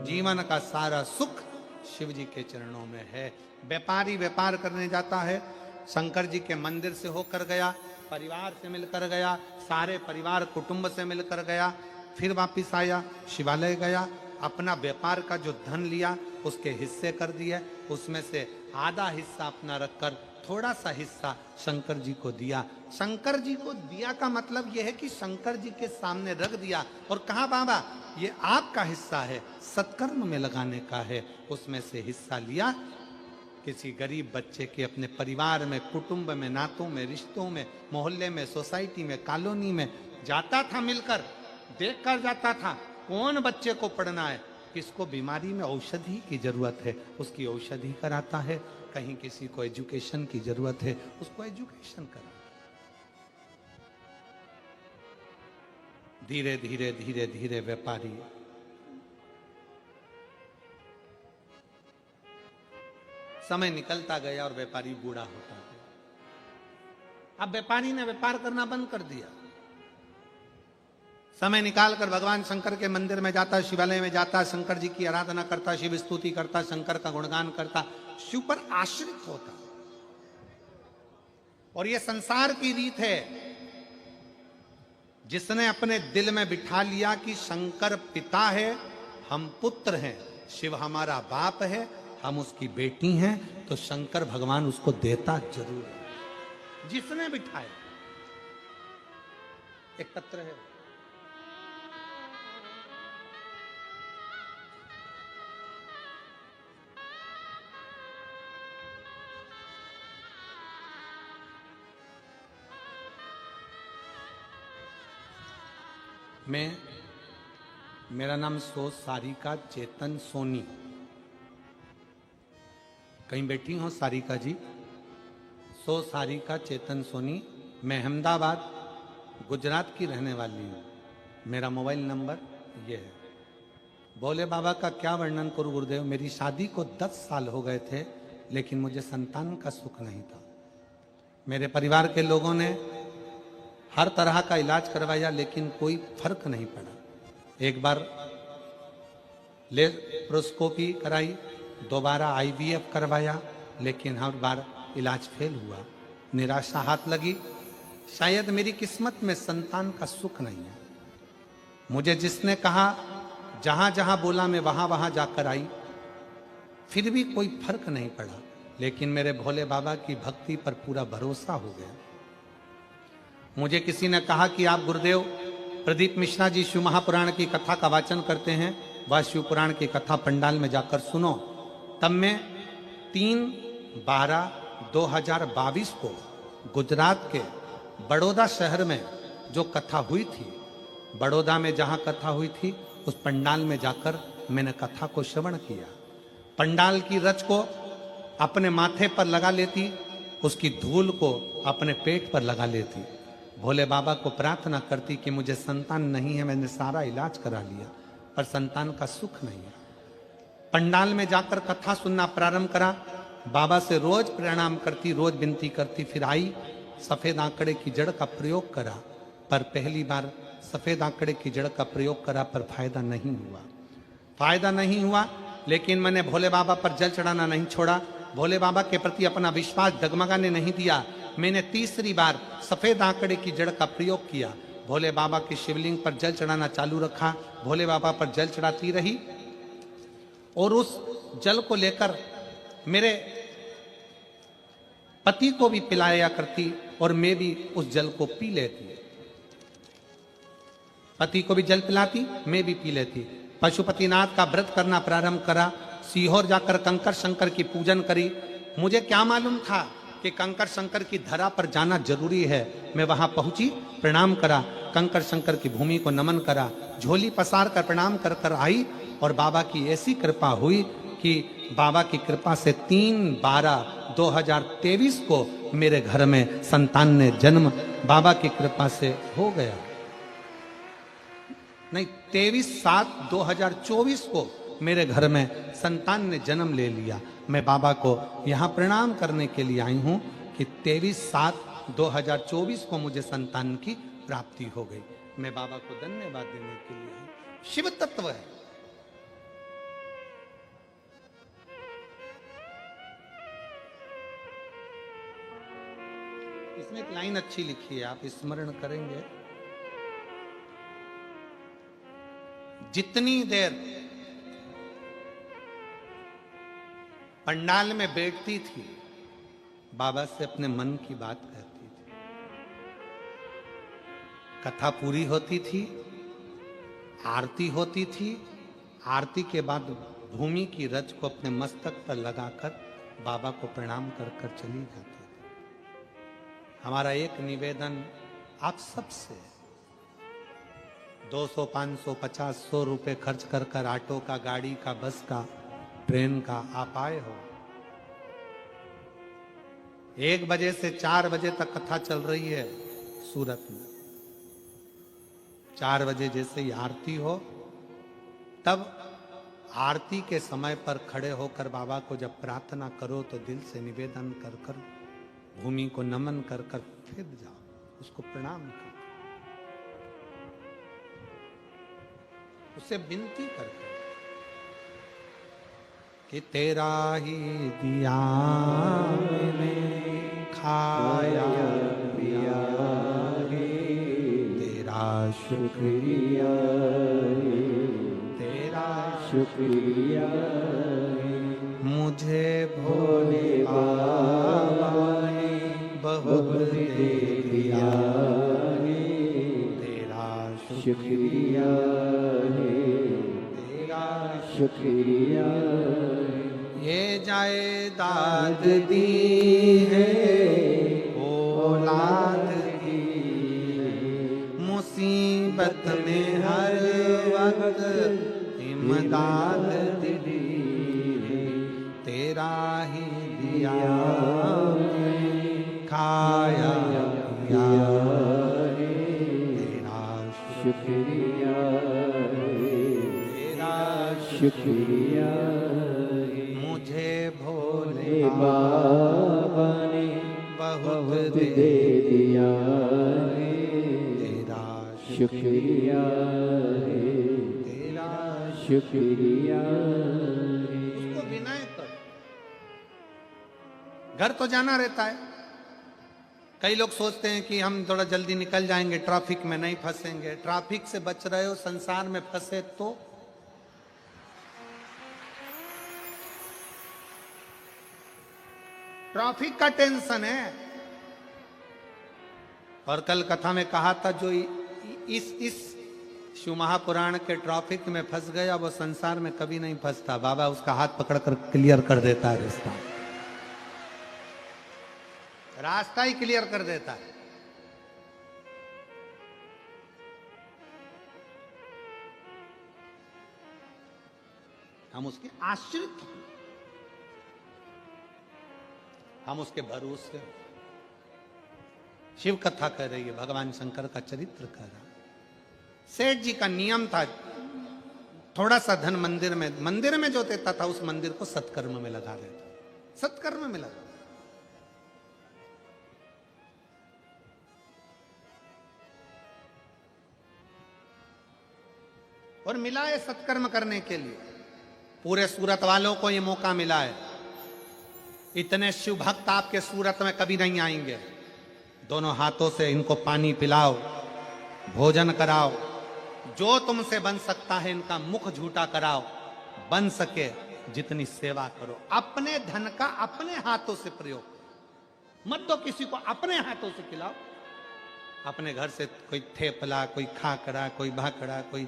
जीवन का सारा सुख शिव जी के चरणों में है। व्यापारी व्यापार करने जाता है, शंकर जी के मंदिर से होकर गया, परिवार से मिलकर गया, सारे परिवार कुटुंब से मिलकर गया, फिर वापिस आया, शिवालय गया, अपना व्यापार का जो धन लिया उसके हिस्से कर दिया, उसमें से आधा हिस्सा अपना रखकर थोड़ा सा हिस्सा शंकर जी को दिया। शंकर जी को दिया का मतलब यह है कि शंकर जी के सामने रख दिया और कहा बाबा ये आपका हिस्सा है, सत्कर्म में लगाने का है। उसमें से हिस्सा लिया, किसी गरीब बच्चे के अपने परिवार में, कुटुंब में, नातों में, रिश्तों में, मोहल्ले में, सोसाइटी में, कॉलोनी में जाता था, मिलकर देख कर जाता था कौन बच्चे को पढ़ना है, किसको बीमारी में औषधि की जरूरत है उसकी औषधि कराता है, कहीं किसी को एजुकेशन की जरूरत है उसको एजुकेशन कराता। धीरे धीरे धीरे धीरे व्यापारी समय निकलता गया और व्यापारी बूढ़ा होता गया। अब व्यापारी ने व्यापार करना बंद कर दिया, समय निकालकर भगवान शंकर के मंदिर में जाता, शिवालय में जाता, शंकर जी की आराधना करता, शिव स्तुति करता, शंकर का गुणगान करता, शिव पर आश्रित होता। और यह संसार की रीत है, जिसने अपने दिल में बिठा लिया कि शंकर पिता है, हम पुत्र हैं, शिव हमारा बाप है, हम उसकी बेटी हैं, तो शंकर भगवान उसको देता जरूर है। जिसने बिठाया एक पत्र है, मेरा नाम सो सारिका चेतन सोनी। कहीं बैठी हो सारिका जी? सो सारिका चेतन सोनी। मैं अहमदाबाद गुजरात की रहने वाली हूँ। मेरा मोबाइल नंबर ये है। भोले बाबा का क्या वर्णन करूँ गुरुदेव, मेरी शादी को 10 साल हो गए थे, लेकिन मुझे संतान का सुख नहीं था। मेरे परिवार के लोगों ने हर तरह का इलाज करवाया, लेकिन कोई फर्क नहीं पड़ा। एक बार लेप्रोस्कोपी कराई, दोबारा IVF करवाया, लेकिन हर बार इलाज फेल हुआ। निराशा हाथ लगी, शायद मेरी किस्मत में संतान का सुख नहीं है। मुझे जिसने कहा, जहां जहां बोला मैं वहां वहां जाकर आई, फिर भी कोई फर्क नहीं पड़ा। लेकिन मेरे भोले बाबा की भक्ति पर पूरा भरोसा हो गया। मुझे किसी ने कहा कि आप गुरुदेव प्रदीप मिश्रा जी शिव महापुराण की कथा का वाचन करते हैं, वह शिव पुराण की कथा पंडाल में जाकर सुनो। तब मैं 3/12/2022 को गुजरात के बड़ौदा शहर में जो कथा हुई थी, बड़ौदा में जहां कथा हुई थी उस पंडाल में जाकर मैंने कथा को श्रवण किया। पंडाल की रच को अपने माथे पर लगा लेती, उसकी धूल को अपने पेट पर लगा लेती, भोले बाबा को प्रार्थना करती कि मुझे संतान नहीं है, मैंने सारा इलाज करा लिया पर संतान का सुख नहीं है। पंडाल में जाकर कथा सुनना प्रारंभ करा, बाबा से रोज प्रणाम करती, रोज विनती करती। फिर आई, सफेद आंकड़े की जड़ का प्रयोग करा, पर पहली बार सफेद आंकड़े की जड़ का प्रयोग करा पर फायदा नहीं हुआ। फायदा नहीं हुआ, लेकिन मैंने भोले बाबा पर जल चढ़ाना नहीं छोड़ा। भोले बाबा के प्रति अपना विश्वास डगमगाने नहीं दिया। मैंने तीसरी बार सफेद आंकड़े की जड़ का प्रयोग किया, भोले बाबा के शिवलिंग पर जल चढ़ाना चालू रखा, भोले बाबा पर जल चढ़ाती रही और उस जल को लेकर मेरे पति को भी पिलाया करती और मैं भी उस जल को पी लेती। पति को भी जल पिलाती, मैं भी पी लेती। पशुपतिनाथ का व्रत करना प्रारंभ करा, सीहोर जाकर कंकर शंकर की पूजन करी। मुझे क्या मालूम था कि कंकर शंकर की धरा पर जाना जरूरी है। मैं वहां पहुंची, प्रणाम करा, कंकर शंकर की भूमि को नमन करा, झोली पसार कर प्रणाम कर कर आई और बाबा की ऐसी कृपा हुई कि बाबा की कृपा से 3/12/2023 को मेरे घर में संतान ने जन्म बाबा की कृपा से हो गया। नहीं, 23/7/2024 को मेरे घर में संतान ने जन्म ले लिया। मैं बाबा को यहाँ प्रणाम करने के लिए आई हूँ कि 23/7/2024 को मुझे संतान की प्राप्ति हो गई। मैं बाबा को धन्यवाद देने के लिए आई। शिव तत्व है। इसमें एक लाइन अच्छी लिखी है, आप स्मरण करेंगे। जितनी देर पंडाल में बैठती थी, बाबा से अपने मन की बात कहती थी। कथा पूरी होती थी, आरती होती थी, आरती के बाद भूमि की रज को अपने मस्तक पर लगाकर बाबा को प्रणाम कर कर चली जाती थी। हमारा एक निवेदन आप सबसे, 200, 500, 50, 100 रुपए खर्च कर कर ऑटो का, गाड़ी का, बस का, ट्रेन का आप आए हो। 1 बजे से 4 बजे तक कथा चल रही है सूरत में। 4 बजे जैसे ही आरती हो, तब आरती के समय पर खड़े होकर बाबा को जब प्रार्थना करो तो दिल से निवेदन कर कर भूमि को नमन कर कर फिर जाओ, उसको प्रणाम करो, उससे विनती करके कि तेरा ही दिया मैंने खाया पिया रे, तेरा शुक्रिया रे, तेरा शुक्रिया रे, मुझे भोले बाबा ने बहुत दे दिया रे, तेरा शुक्रिया शुक्रिया। ये जायदाद दी है, औलाद दी है, मुसीबत में हर वक्त इमदाद दी है, तेरा ही दिया खाया पिया रे, तेरा शुक्रिया शुक्रिया, मुझे भोले बाबा ने बहुत दे दिया रे, तेरा शुक्रिया रे, तेरा शुक्रिया रे। उसको विनय कर। घर तो जाना रहता है। कई लोग सोचते हैं कि हम थोड़ा जल्दी निकल जाएंगे, ट्रैफिक में नहीं फंसेंगे। ट्रैफिक से बच रहे हो, संसार में फंसे तो ट्रैफिक का टेंशन है। और कल कथा में कहा था, जो इस शिव महापुराण के ट्रैफिक में फंस गया वो संसार में कभी नहीं फंसता। बाबा उसका हाथ पकड़कर क्लियर कर देता है रास्ता ही क्लियर कर देता है। हम उसके आश्रित हैं, हम उसके भरोसे। शिव कथा कह रही है, भगवान शंकर का चरित्र कह रहा। सेठ जी का नियम था, थोड़ा सा धन मंदिर में जो देता था उस मंदिर को सत्कर्म में लगा देता, सत्कर्म में लगा। और मिला है सत्कर्म करने के लिए। पूरे सूरत वालों को ये मौका मिला है। इतने शिव भक्त आपके सूरत में कभी नहीं आएंगे। दोनों हाथों से इनको पानी पिलाओ, भोजन कराओ, जो तुमसे बन सकता है इनका मुख झूठा कराओ, बन सके जितनी सेवा करो। अपने धन का अपने हाथों से प्रयोग मत दो किसी को, अपने हाथों से खिलाओ। अपने घर से कोई थेपला, कोई खाकड़ा, कोई भाकड़ा, कोई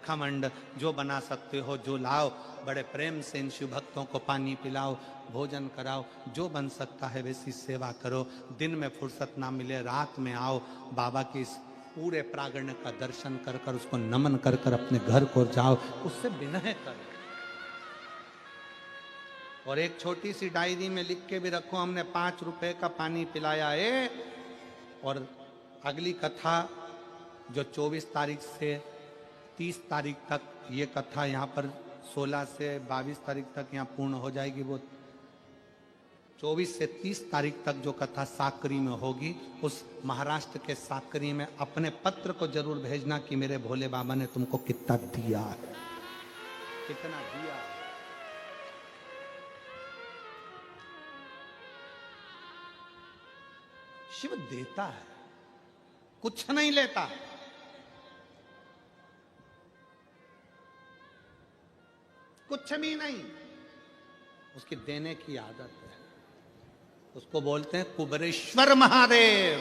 खमंड, जो बना सकते हो जो लाओ। बड़े प्रेम से इन शिव भक्तों को पानी पिलाओ, भोजन कराओ, जो बन सकता है वैसी सेवा करो। दिन में फुर्सत ना मिले, रात में आओ, बाबा की इस पूरे प्रांगण का दर्शन कर कर, उसको नमन कर कर अपने घर को जाओ, उससे विनय करो। और एक छोटी सी डायरी में लिख के भी रखो, हमने 5 रुपए का पानी पिलाया है। और अगली कथा जो 24 तारीख से 30 तारीख तक, ये कथा यहाँ पर 16 से 22 तारीख तक यहाँ पूर्ण हो जाएगी। वो 24 से 30 तारीख तक जो कथा साकरी में होगी, उस महाराष्ट्र के साकरी में अपने पत्र को जरूर भेजना कि मेरे भोले बाबा ने तुमको कितना दिया है, कितना दिया है। शिव देता है, कुछ नहीं लेता। कुछ भी नहीं, उसकी देने की आदत है। उसको बोलते हैं कुबेरेश्वर महादेव,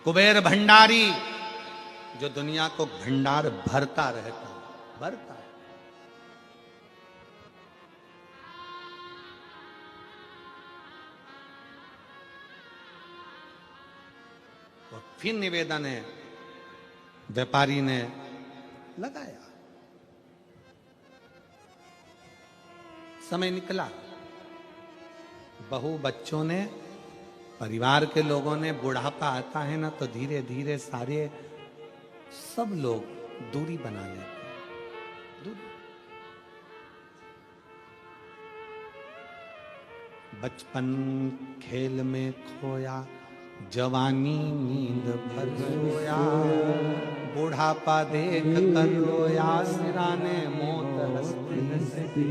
कुबेर भंडारी, जो दुनिया को भंडार भरता रहता है, भरता है। और फिर निवेदन है, व्यापारी ने लगाया, समय निकला, बहू बच्चों ने, परिवार के लोगों ने, बुढ़ापा आता है ना तो धीरे धीरे सारे सब लोग दूरी बना लेते हैं। दूरी। बचपन खेल में खोया, जवानी नींद भर सोया, बुढ़ापा देख कर रोया, सिराने मौत हंसती हंसती।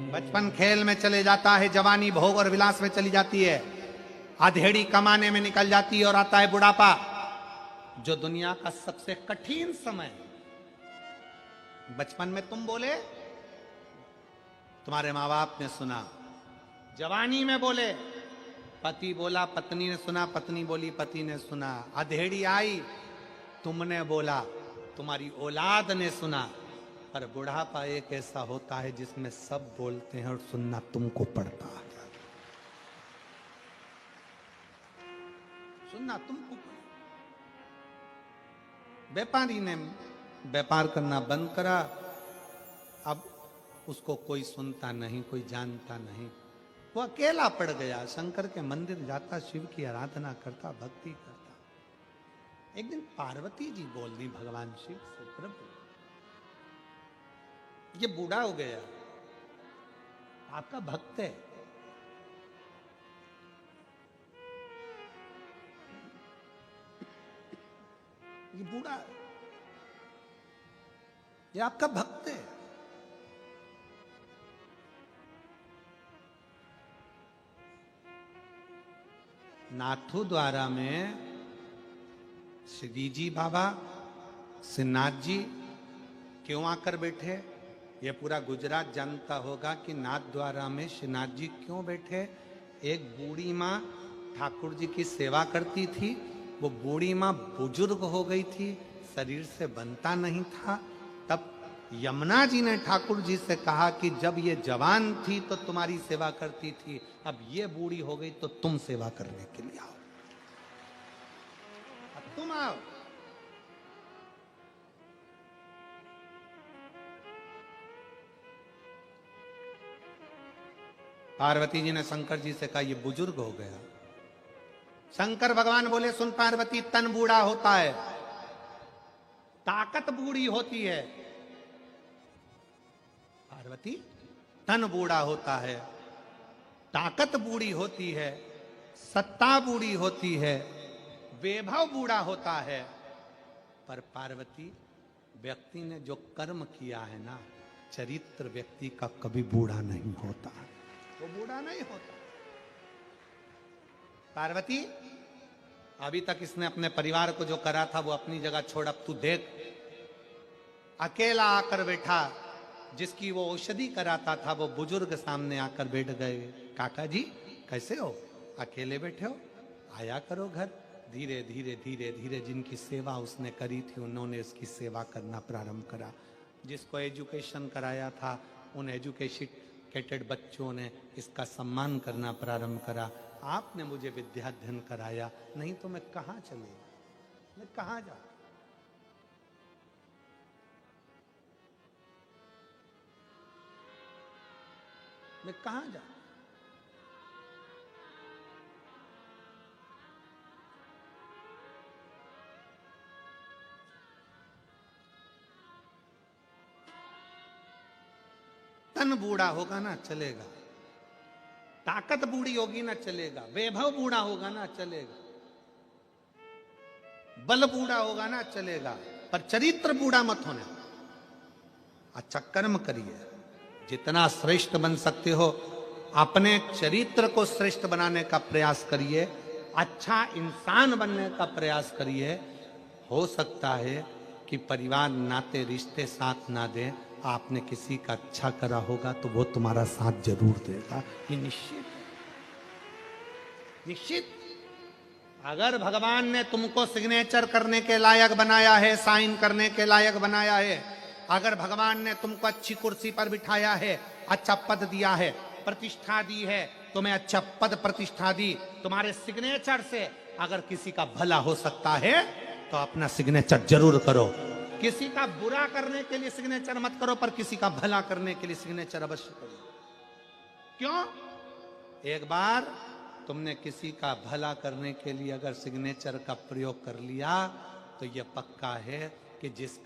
बचपन खेल में चले जाता है, जवानी भोग और विलास में चली जाती है, अधेड़ी कमाने में निकल जाती है, और आता है बुढ़ापा, जो दुनिया का सबसे कठिन समय। बचपन में तुम बोले, तुम्हारे माँ बाप ने सुना, जवानी में बोले, पति बोला, पत्नी ने सुना, पत्नी बोली, पति ने सुना, अधेड़ी आई, तुमने बोला, तुम्हारी औलाद ने सुना। पर बुढ़ापा एक ऐसा होता है जिसमें सब बोलते हैं और सुनना तुमको पड़ता है, सुनना तुमको पड़ता। व्यापारी ने व्यापार करना बंद करा, अब उसको कोई सुनता नहीं, कोई जानता नहीं, वो अकेला पड़ गया। शंकर के मंदिर जाता, शिव की आराधना करता, भक्ति करता। एक दिन पार्वती जी बोल दी भगवान शिव से, प्रभु ये बूढ़ा हो गया, आपका भक्त है, ये बूढ़ा है, ये आपका भक्त है, नाथू द्वारा में श्री जी बाबा, श्रीनाथ जी क्यों आकर बैठे? ये पूरा गुजरात जानता होगा कि नाथ द्वारा में श्रीनाथ जी क्यों बैठे। एक बूढ़ी माँ ठाकुर जी की सेवा करती थी, वो बूढ़ी माँ बुजुर्ग हो गई थी, शरीर से बनता नहीं था। तब यमुना जी ने ठाकुर जी से कहा कि जब ये जवान थी तो तुम्हारी सेवा करती थी, अब ये बूढ़ी हो गई तो तुम सेवा करने के लिए आओ, अब तुम आओ। पार्वती जी ने शंकर जी से कहा ये बुजुर्ग हो गया। शंकर भगवान बोले, सुन पार्वती, तन बूढ़ा होता है, ताकत बूढ़ी होती है। पार्वती, तन बूढ़ा होता है, ताकत बूढ़ी होती है, सत्ता बूढ़ी होती है, वैभव बूढ़ा होता है, पर पार्वती व्यक्ति ने जो कर्म किया है ना, चरित्र व्यक्ति का कभी बूढ़ा नहीं होता, वो बूढ़ा नहीं होता। पार्वती, अभी तक इसने अपने परिवार को जो करा था वो अपनी जगह छोड़, अब तू देख, अकेला आकर बैठा, जिसकी वो औषधि कराता था वो बुजुर्ग सामने आकर बैठ गए। काका जी कैसे हो? अकेले बैठे हो, आया करो घर। धीरे धीरे धीरे धीरे जिनकी सेवा उसने करी थी उन्होंने इसकी सेवा करना प्रारंभ करा। जिसको एजुकेशन कराया था उन एजुकेटेड बच्चों ने इसका सम्मान करना प्रारंभ करा। आपने मुझे विद्याध्ययन कराया, नहीं तो मैं कहाँ चलेगा, मैं कहाँ जाऊँ? मैं कहाँ जाऊँ? तन बूढ़ा होगा ना चलेगा, ताकत बूढ़ी होगी ना चलेगा, वैभव बूढ़ा होगा ना चलेगा, बल बूढ़ा होगा ना चलेगा, पर चरित्र बूढ़ा मत होने। अच्छा कर्म करिए, जितना श्रेष्ठ बन सकते हो अपने चरित्र को श्रेष्ठ बनाने का प्रयास करिए। अच्छा इंसान बनने का प्रयास करिए। हो सकता है कि परिवार नाते रिश्ते साथ ना दे, आपने किसी का अच्छा करा होगा तो वो तुम्हारा साथ जरूर देगा, ये निश्चित है, निश्चित। अगर भगवान ने तुमको सिग्नेचर करने के लायक बनाया है, साइन करने के लायक बनाया है, अगर भगवान ने तुमको अच्छी कुर्सी पर बिठाया है, अच्छा पद दिया है, प्रतिष्ठा दी है, तुम्हें अच्छा पद प्रतिष्ठा दी, तुम्हारे सिग्नेचर से अगर किसी का भला हो सकता है तो अपना सिग्नेचर जरूर करो। किसी का बुरा करने के लिए सिग्नेचर मत करो, पर किसी का भला करने के लिए सिग्नेचर अवश्य करो। क्यों? एक बार तुमने किसी का भला करने के लिए अगर सिग्नेचर का प्रयोग कर लिया तो यह पक्का है कि जिस